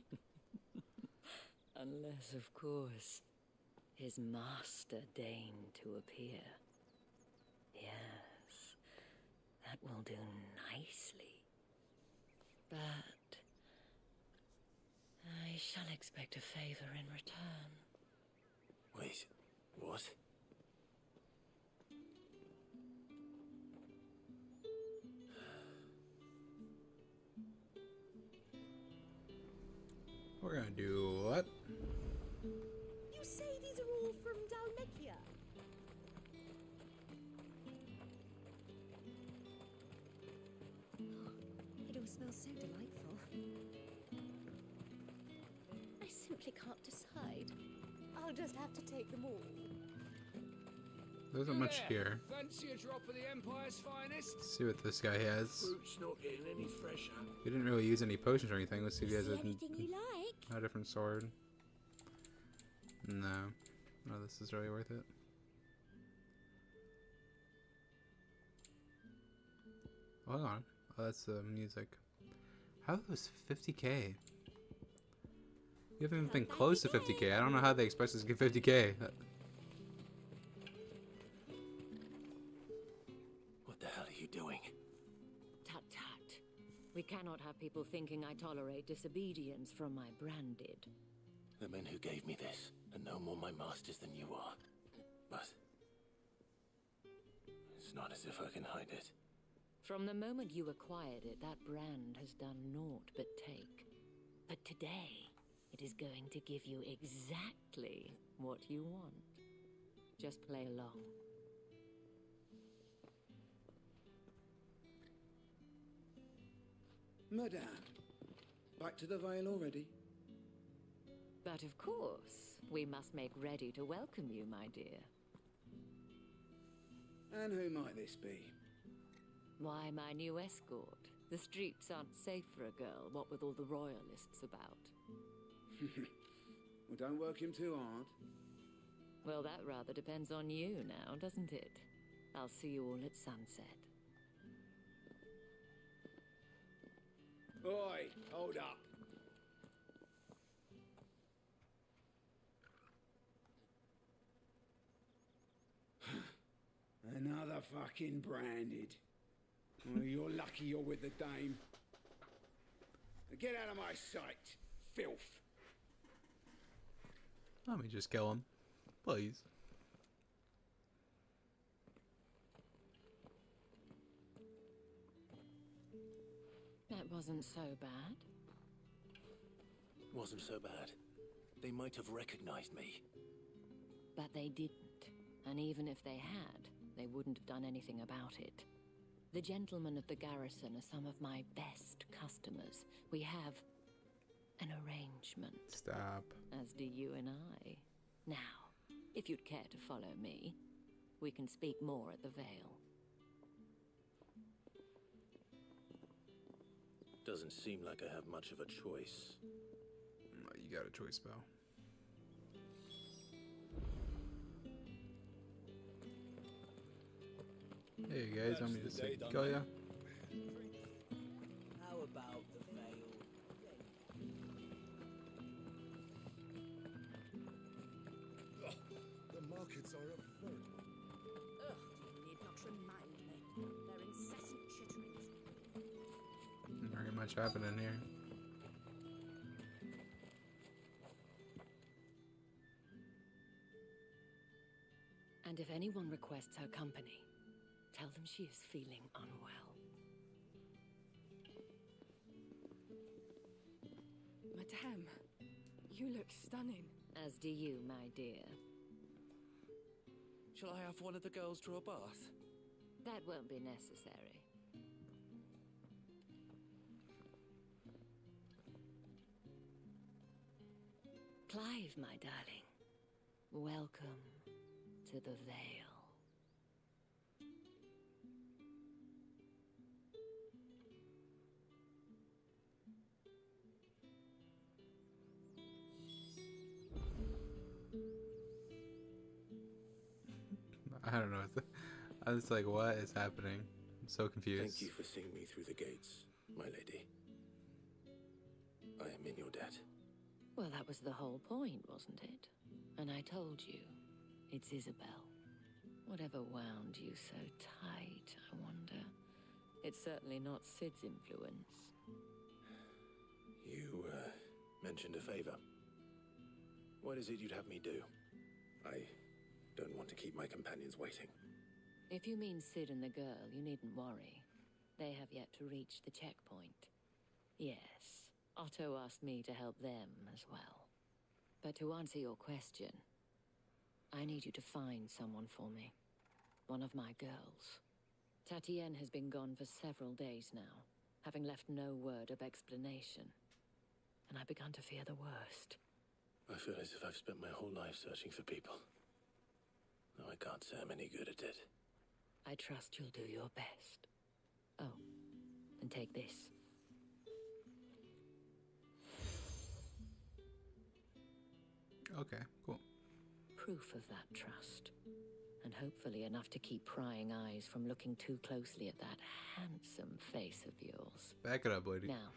Unless, of course, his master deigned to appear. Yes, that will do nicely. But I shall expect a favor in return. Wait, what? We're gonna do what? You say these are all from Dalmekia? It all smells so delightful. I simply can't decide. I'll just have to take them all. There isn't much here. Fancy a drop of the Empire's finest? Let's see what this guy has. Fruit's not getting any fresher. He didn't really use any potions or anything. Let's see if he has Anything you like? a different sword. No. No, this is really worth it. Hold on. Oh, that's the music. How was 50k? You haven't even been close to 50k. I don't know how they expect us to get 50k. What the hell are you doing? Tut tut. We cannot have people thinking I tolerate disobedience from my branded. The men who gave me this are no more my masters than you are. But it's not as if I can hide it. From the moment you acquired it, that brand has done naught but take. But today, it is going to give you exactly what you want. Just play along. Madame, back to the Vale already? But of course, we must make ready to welcome you, my dear. And who might this be? Why, my new escort. The streets aren't safe for a girl, what with all the royalists about. Well, don't work him too hard. Well, that rather depends on you now, doesn't it? I'll see you all at sunset. Oi, hold up. Another fucking branded. Well, you're lucky you're with the dame. Get out of my sight, filth. Let me just kill him. Please. That wasn't so bad. Wasn't so bad. They might have recognized me. But they didn't. And even if they had, they wouldn't have done anything about it. The gentlemen of the garrison are some of my best customers. We have an arrangement. Stop. As do you and I. Now, if you'd care to follow me, we can speak more at the Vale. Doesn't seem like I have much of a choice. You got a choice, pal. Hey guys, I'm gonna just kill ya. How about the Vale? much happening here. And if anyone requests her company, tell them she is feeling unwell. Madame, you look stunning. As do you, my dear. Shall I have one of the girls draw a bath? That won't be necessary. Clive, my darling, welcome to the Vale. I don't know. I was like, what is happening? I'm so confused. Thank you for seeing me through the gates, my lady. I am in your debt. Well, that was the whole point, wasn't it? And I told you, it's Isabel. Whatever wound you so tight, I wonder. It's certainly not Sid's influence. You, mentioned a favor. What is it you'd have me do? I don't want to keep my companions waiting. If you mean Sid and the girl, you needn't worry. They have yet to reach the checkpoint. Yes, Otto asked me to help them as well. But to answer your question, I need you to find someone for me. One of my girls. Tatienne has been gone for several days now, having left no word of explanation. And I've begun to fear the worst. I feel as if I've spent my whole life searching for people. No, I can't say I'm any good at it. I trust you'll do your best. Oh, and take this. Okay, cool. Proof of that trust. And hopefully enough to keep prying eyes from looking too closely at that handsome face of yours. Back it up, lady. Now,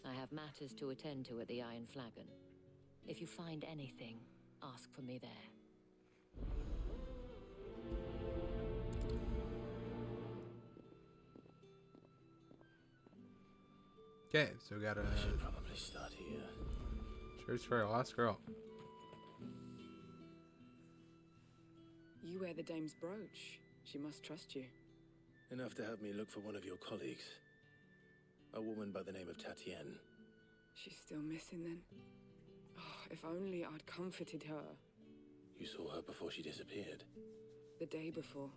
I have matters to attend to at the Iron Flagon. If you find anything, ask for me there. Okay, so we got a I should probably start here. search for a lost girl. You wear the dame's brooch. She must trust you. Enough to help me look for one of your colleagues. A woman by the name of Tatienne. She's still missing then. Oh, if only I'd comforted her. You saw her before she disappeared. The day before,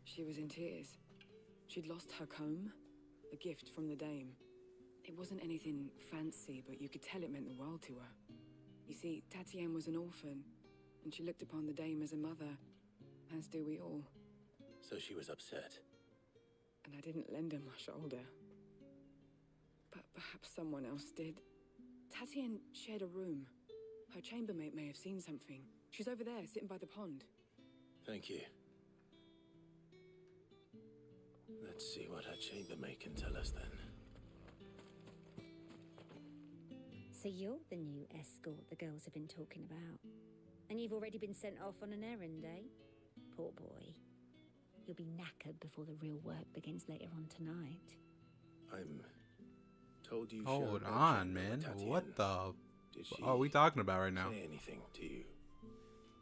she was in tears. She'd lost her comb, a gift from the dame. It wasn't anything fancy, but you could tell it meant the world to her. You see, Tatienne was an orphan, and she looked upon the dame as a mother, as do we all. So she was upset. And I didn't lend her my shoulder. But perhaps someone else did. Tatienne shared a room. Her chambermaid may have seen something. She's over there, sitting by the pond. Thank you. Let's see what her chambermaid can tell us then. So you're the new escort the girls have been talking about. And you've already been sent off on an errand, eh? Poor boy. You'll be knackered before the real work begins later on tonight. I'm told you Hold on, man. What the... What are we talking about right now? Say anything to you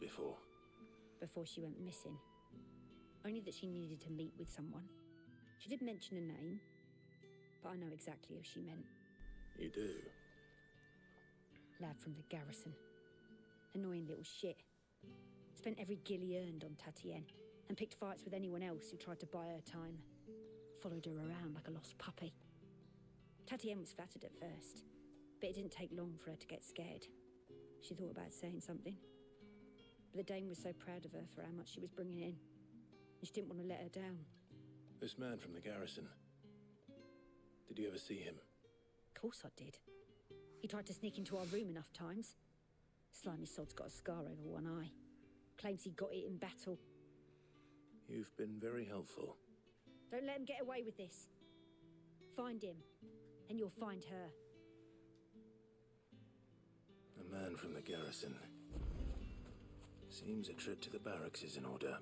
before? Before she went missing. Only that she needed to meet with someone. She did mention a name, but I know exactly who she meant. You do? Lad from the garrison. Annoying little shit. Spent every guil he earned on Tatienne, and picked fights with anyone else who tried to buy her time. Followed her around like a lost puppy. Tatienne was flattered at first, but it didn't take long for her to get scared. She thought about saying something. But the dame was so proud of her for how much she was bringing in, and she didn't want to let her down. This man from the garrison. Did you ever see him? Of course I did. He tried to sneak into our room enough times. Slimy sod's got a scar over one eye. Claims he got it in battle. You've been very helpful. Don't let him get away with this. Find him, and you'll find her. A man from the garrison. Seems a trip to the barracks is in order.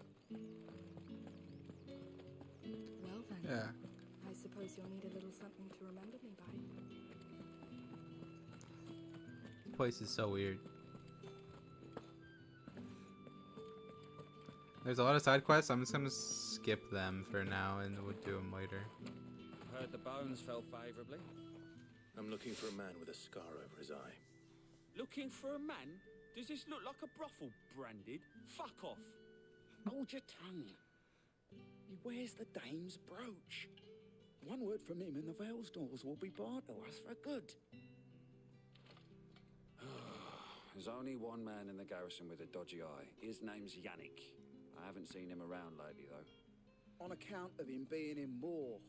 Well then. Yeah. I suppose you'll need a little something to remember me by. This place is so weird. There's a lot of side quests. I'm just gonna skip them for now and we'll do them later. Heard the bones fell favorably. I'm looking for a man with a scar over his eye. Looking for a man? Does this look like a brothel, Branded? Fuck off. Hold your tongue. He wears the dame's brooch. One word from him and the Vale's doors will be barred to us for good. There's only one man in the garrison with a dodgy eye. His name's Yannick. I haven't seen him around lately, though. On account of him being in Moor.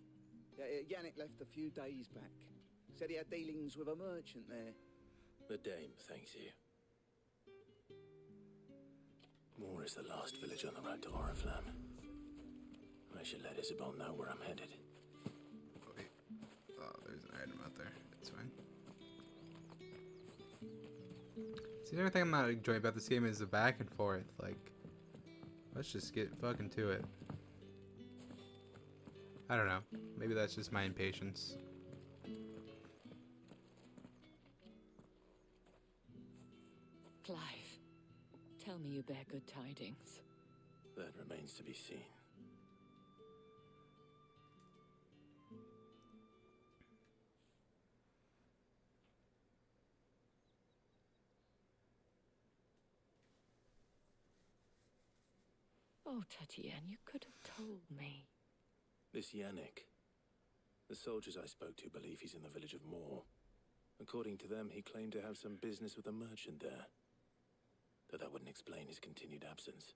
Yannick left a few days back. Said he had dealings with a merchant there. The dame thanks you. Moor is the last village on the road to Oriflamme. I should let Isabel know where I'm headed. Wait. Oh, there's an item out there. It's fine. See, the only thing I'm not enjoying about this game is the back and forth. Like, let's just get fucking to it. I don't know. Maybe that's just my impatience. Clive, tell me you bear good tidings. That remains to be seen. Oh, Tatienne, you could have told me. This Yannick. The soldiers I spoke to believe he's in the village of Moor. According to them, he claimed to have some business with a merchant there. Though that wouldn't explain his continued absence.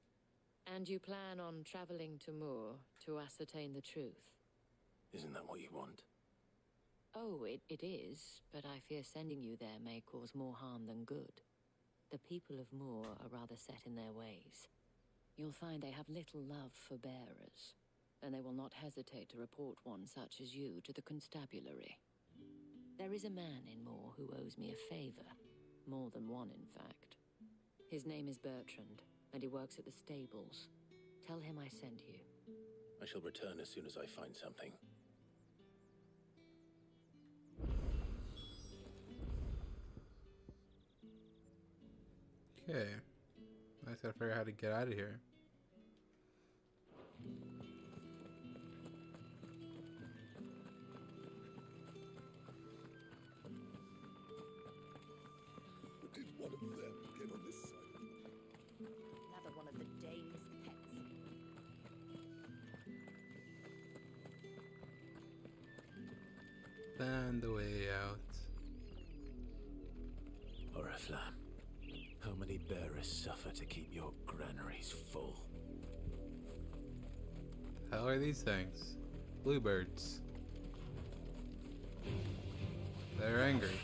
And you plan on traveling to Moor to ascertain the truth? Isn't that what you want? Oh, it is, but I fear sending you there may cause more harm than good. The people of Moor are rather set in their ways. You'll find they have little love for bearers, and they will not hesitate to report one such as you to the constabulary. There is a man in Moor who owes me a favor. More than one, in fact. His name is Bertrand, and he works at the stables. Tell him I sent you. I shall return as soon as I find something. Okay. I just gotta figure out how to get out of here. Did one of them get on this side of it? Another one of the dame's pets. Find the way out. Oriflamme. How many bearers suffer to keep your granaries full? The hell are these things? Bluebirds. They're angry.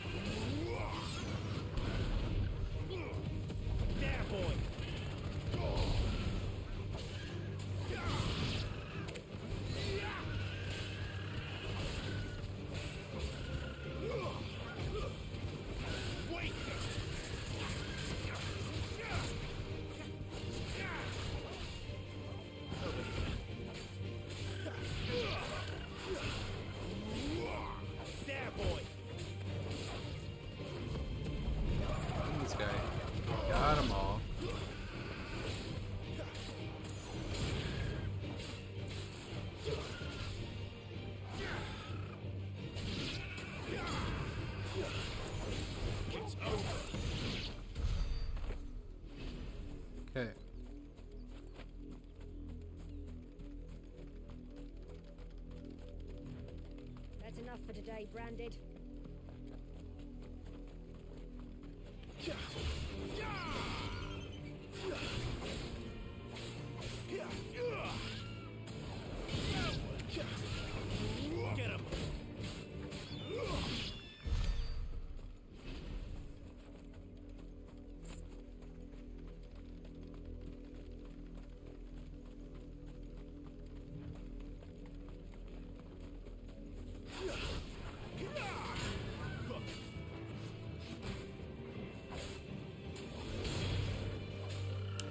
There, boy! This guy. Got them all. Okay. That's enough for today, Branded. Get him!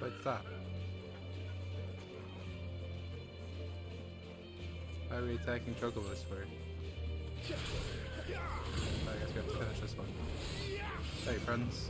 What's that? Why are we attacking chocobos for? I guess we have to finish this one. Hey, friends.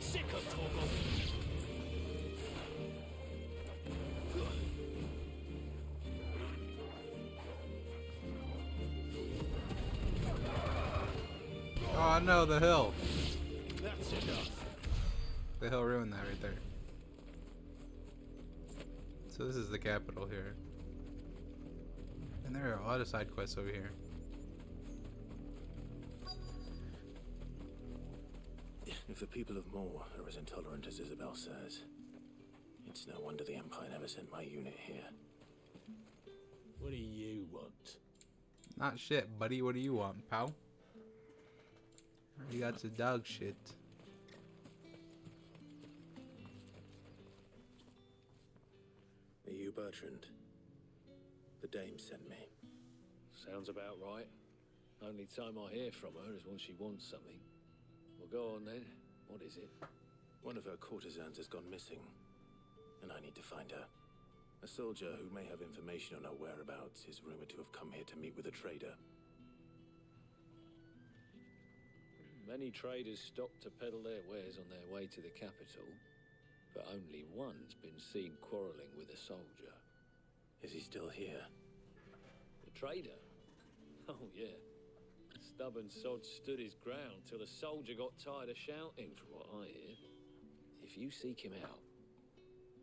Sick of Torgal. Oh no, the hill. That's enough. The hill ruined that right there. So this is the capital here. And there are a lot of side quests over here. If the people of Moor are as intolerant as Isabel says, it's no wonder the Empire never sent my unit here. What do you want? Not shit, buddy. What do you want, pal? You got some dog shit. Are you Bertrand? The dame sent me. Sounds about right. Only time I hear from her is when she wants something. Well, go on then. What is it? One of her courtesans has gone missing, and I need to find her. A soldier who may have information on her whereabouts is rumored to have come here to meet with a trader. Many traders stop to peddle their wares on their way to the capital, but only one's been seen quarrelling with a soldier. Is he still here? The trader? Oh, yeah. Stubborn sod stood his ground till the soldier got tired of shouting, from what I hear. If you seek him out,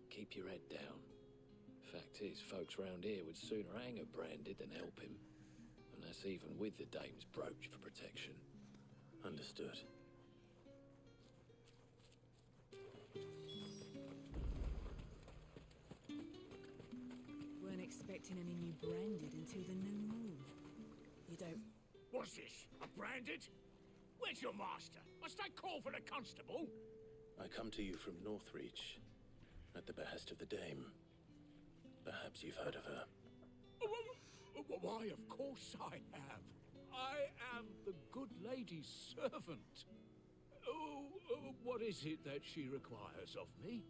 keep your head down. Fact is, folks round here would sooner hang a branded than help him. And that's even with the dame's brooch for protection. Understood. Weren't expecting any new branded until the new moon. You don't... What's this? A branded? Where's your master? Must I call for the constable? I come to you from Northreach, at the behest of the dame. Perhaps you've heard of her. Why, of course I have. I am the good lady's servant. What is it that she requires of me?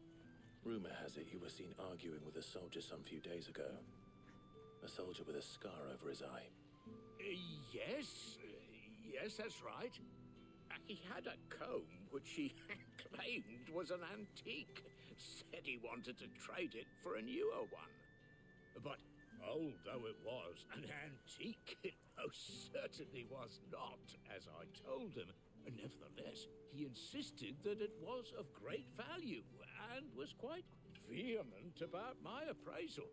Rumor has it you were seen arguing with a soldier some few days ago. A soldier with a scar over his eye. Yes, that's right. He had a comb which he claimed was an antique. Said he wanted to trade it for a newer one. But old though it was, an antique it most certainly was not, as I told him. Nevertheless, he insisted that it was of great value and was quite vehement about my appraisal.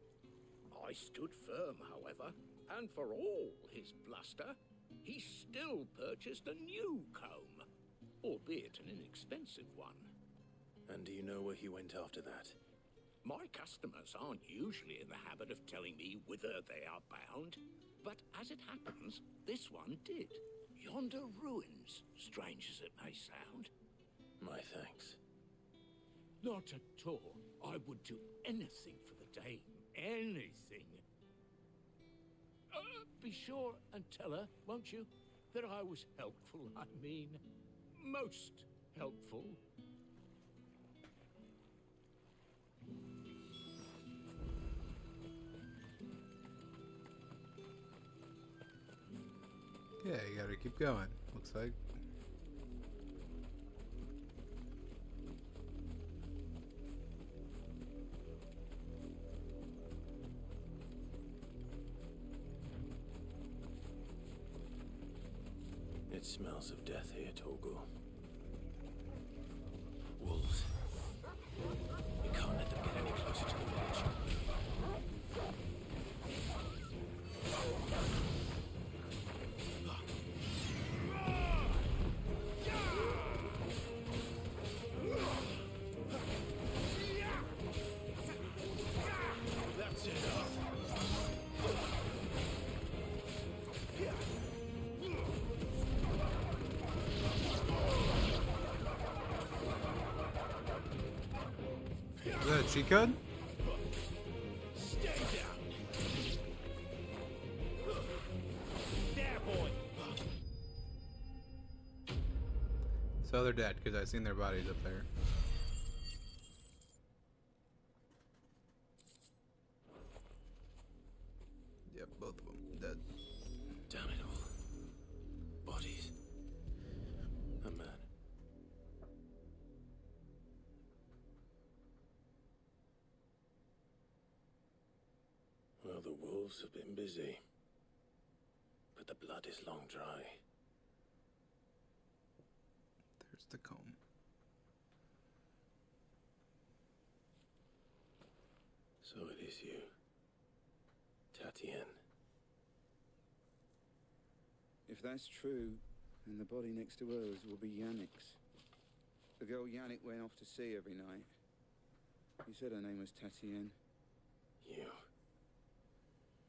I stood firm, however, and for all his bluster, he still purchased a new comb, albeit an inexpensive one. And do you know where he went after that? My customers aren't usually in the habit of telling me whither they are bound, but as it happens, this one did. Yonder ruins, strange as it may sound. My thanks. Not at all. I would do anything for the dame. Anything. Be sure and tell her, won't you, that I was helpful, I mean, most helpful. Yeah, you gotta keep going, looks like. It smells of death here, Torgal. Wolves. We can't let them get any closer to the village. she could? Stay down. There, boy. So they're dead because I've seen their bodies up there. Yep, both of them dead. Damn it all. Bodies. A man. Well, the wolves have been busy. But the blood is long dry. There's the comb. So it is you. Tatienne. If that's true, then the body next to hers will be Yannick's. The girl Yannick went off to sea every night. You said her name was Tatienne. You.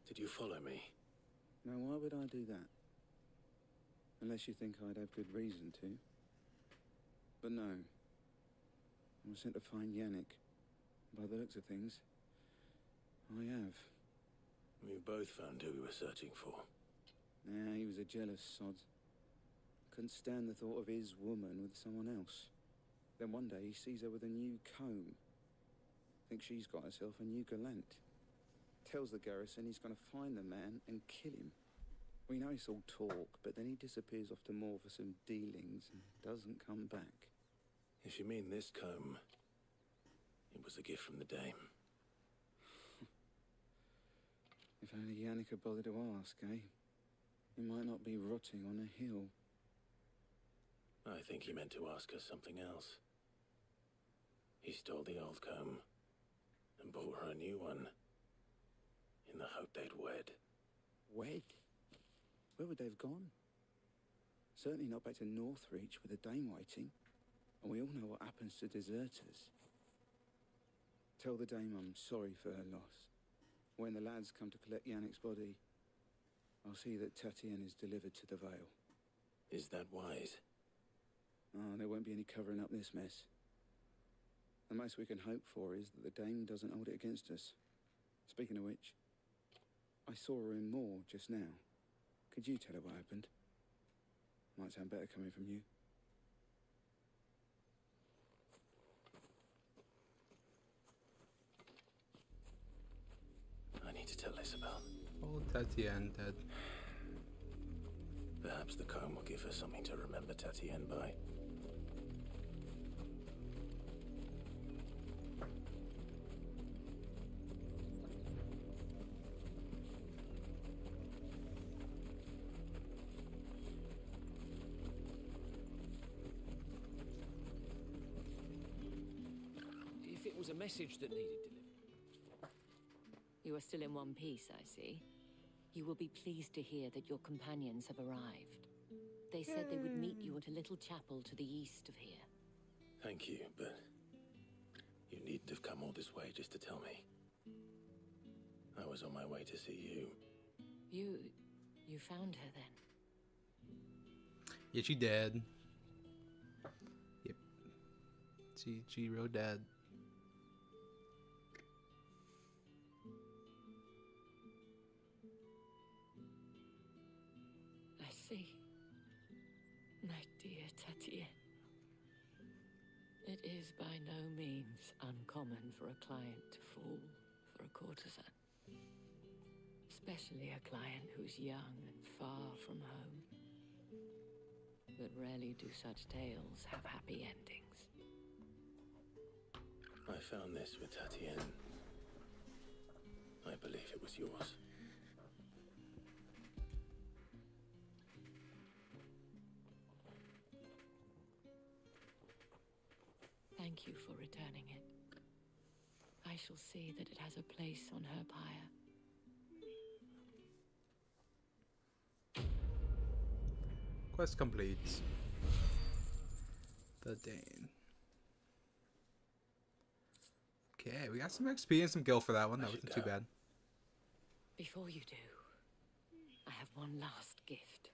Did you follow me? Now, why would I do that? Unless you think I'd have good reason to. But no. I was sent to find Yannick. By the looks of things, I have. We both found who we were searching for. Nah, he was a jealous sod. Couldn't stand the thought of his woman with someone else. Then one day he sees her with a new comb. Thinks she's got herself a new gallant. Tells the garrison he's going to find the man and kill him. We know it's all talk, but then he disappears off to Moor for some dealings and doesn't come back. If you mean this comb, it was a gift from the dame. If only Yannick had bothered to ask, eh? He might not be rotting on a hill. I think he meant to ask her something else. He stole the old comb and bought her a new one in the hope they'd wed. Wed? Where would they have gone? Certainly not back to Northreach with a dame waiting. And we all know what happens to deserters. Tell the dame I'm sorry for her loss. When the lads come to collect Yannick's body, I'll see that Tatienne is delivered to the Vale. Is that wise? Oh, there won't be any covering up this mess. The most we can hope for is that the dame doesn't hold it against us. Speaking of which, I saw her in Moor just now. Could you tell her what happened? Might sound better coming from you. I need to tell Isabel. Old Tatienne dead. Perhaps the comb will give her something to remember Tatienne by. If it was a message that needed delivery. You are still in one piece, I see. You will be pleased to hear that your companions have arrived. They said they would meet you at a little chapel to the east of here. Thank you, but you needn't have come all this way just to tell me. I was on my way to see you. You found her then? Yeah, she dead. Yep. She real dead. I see. My dear Tatienne. It is by no means uncommon for a client to fall for a courtesan. Especially a client who's young and far from home. But rarely do such tales have happy endings. I found this with Tatienne. I believe it was yours. Thank you for returning it. I shall see that it has a place on her pyre. Quest complete. The Dane. Okay, we got some XP and some gil for that one. That wasn't too bad. Before you do, I have one last gift.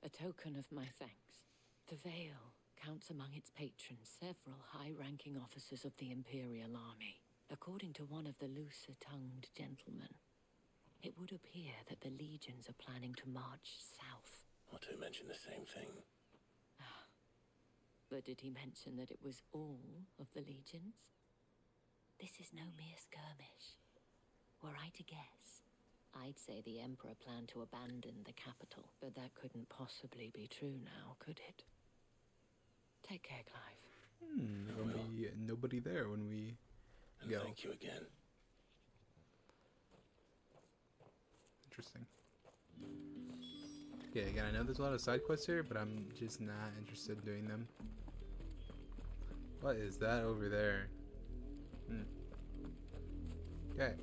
A token of my thanks. The veil counts among its patrons several high-ranking officers of the Imperial Army. According to one of the looser-tongued gentlemen, it would appear that the legions are planning to march south. Otto mentioned the same thing. But did he mention that it was all of the legions? This is no mere skirmish. Were I to guess, I'd say the Emperor planned to abandon the capital. But that couldn't possibly be true now, could it? Take care, Clive. There'll be nobody there when we go. Thank you again. Interesting. Okay, again, I know there's a lot of side quests here, but I'm just not interested in doing them. What is that over there? Okay.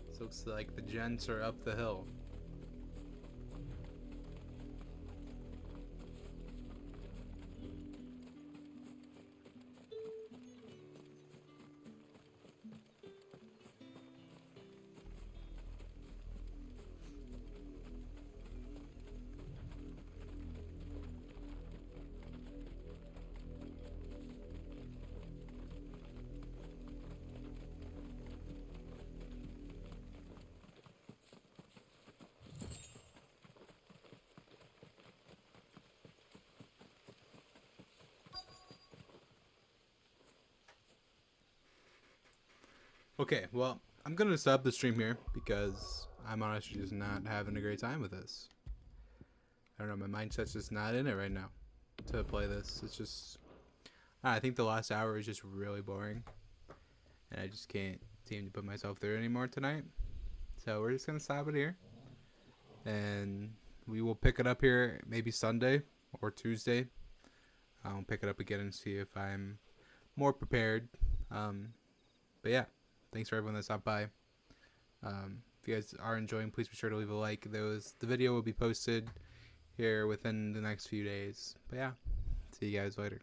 This looks like the gents are up the hill. Okay, well, I'm gonna stop the stream here because I'm honestly just not having a great time with this. I don't know, my mindset's just not in it right now to play this. It's just, I think the last hour is just really boring, and I just can't seem to put myself through it anymore tonight. So we're just gonna stop it here, and we will pick it up here maybe Sunday or Tuesday. I'll pick it up again and see if I'm more prepared. But yeah. Thanks for everyone that stopped by. If you guys are enjoying, please be sure to leave a like. The video will be posted here within the next few days. But yeah, see you guys later.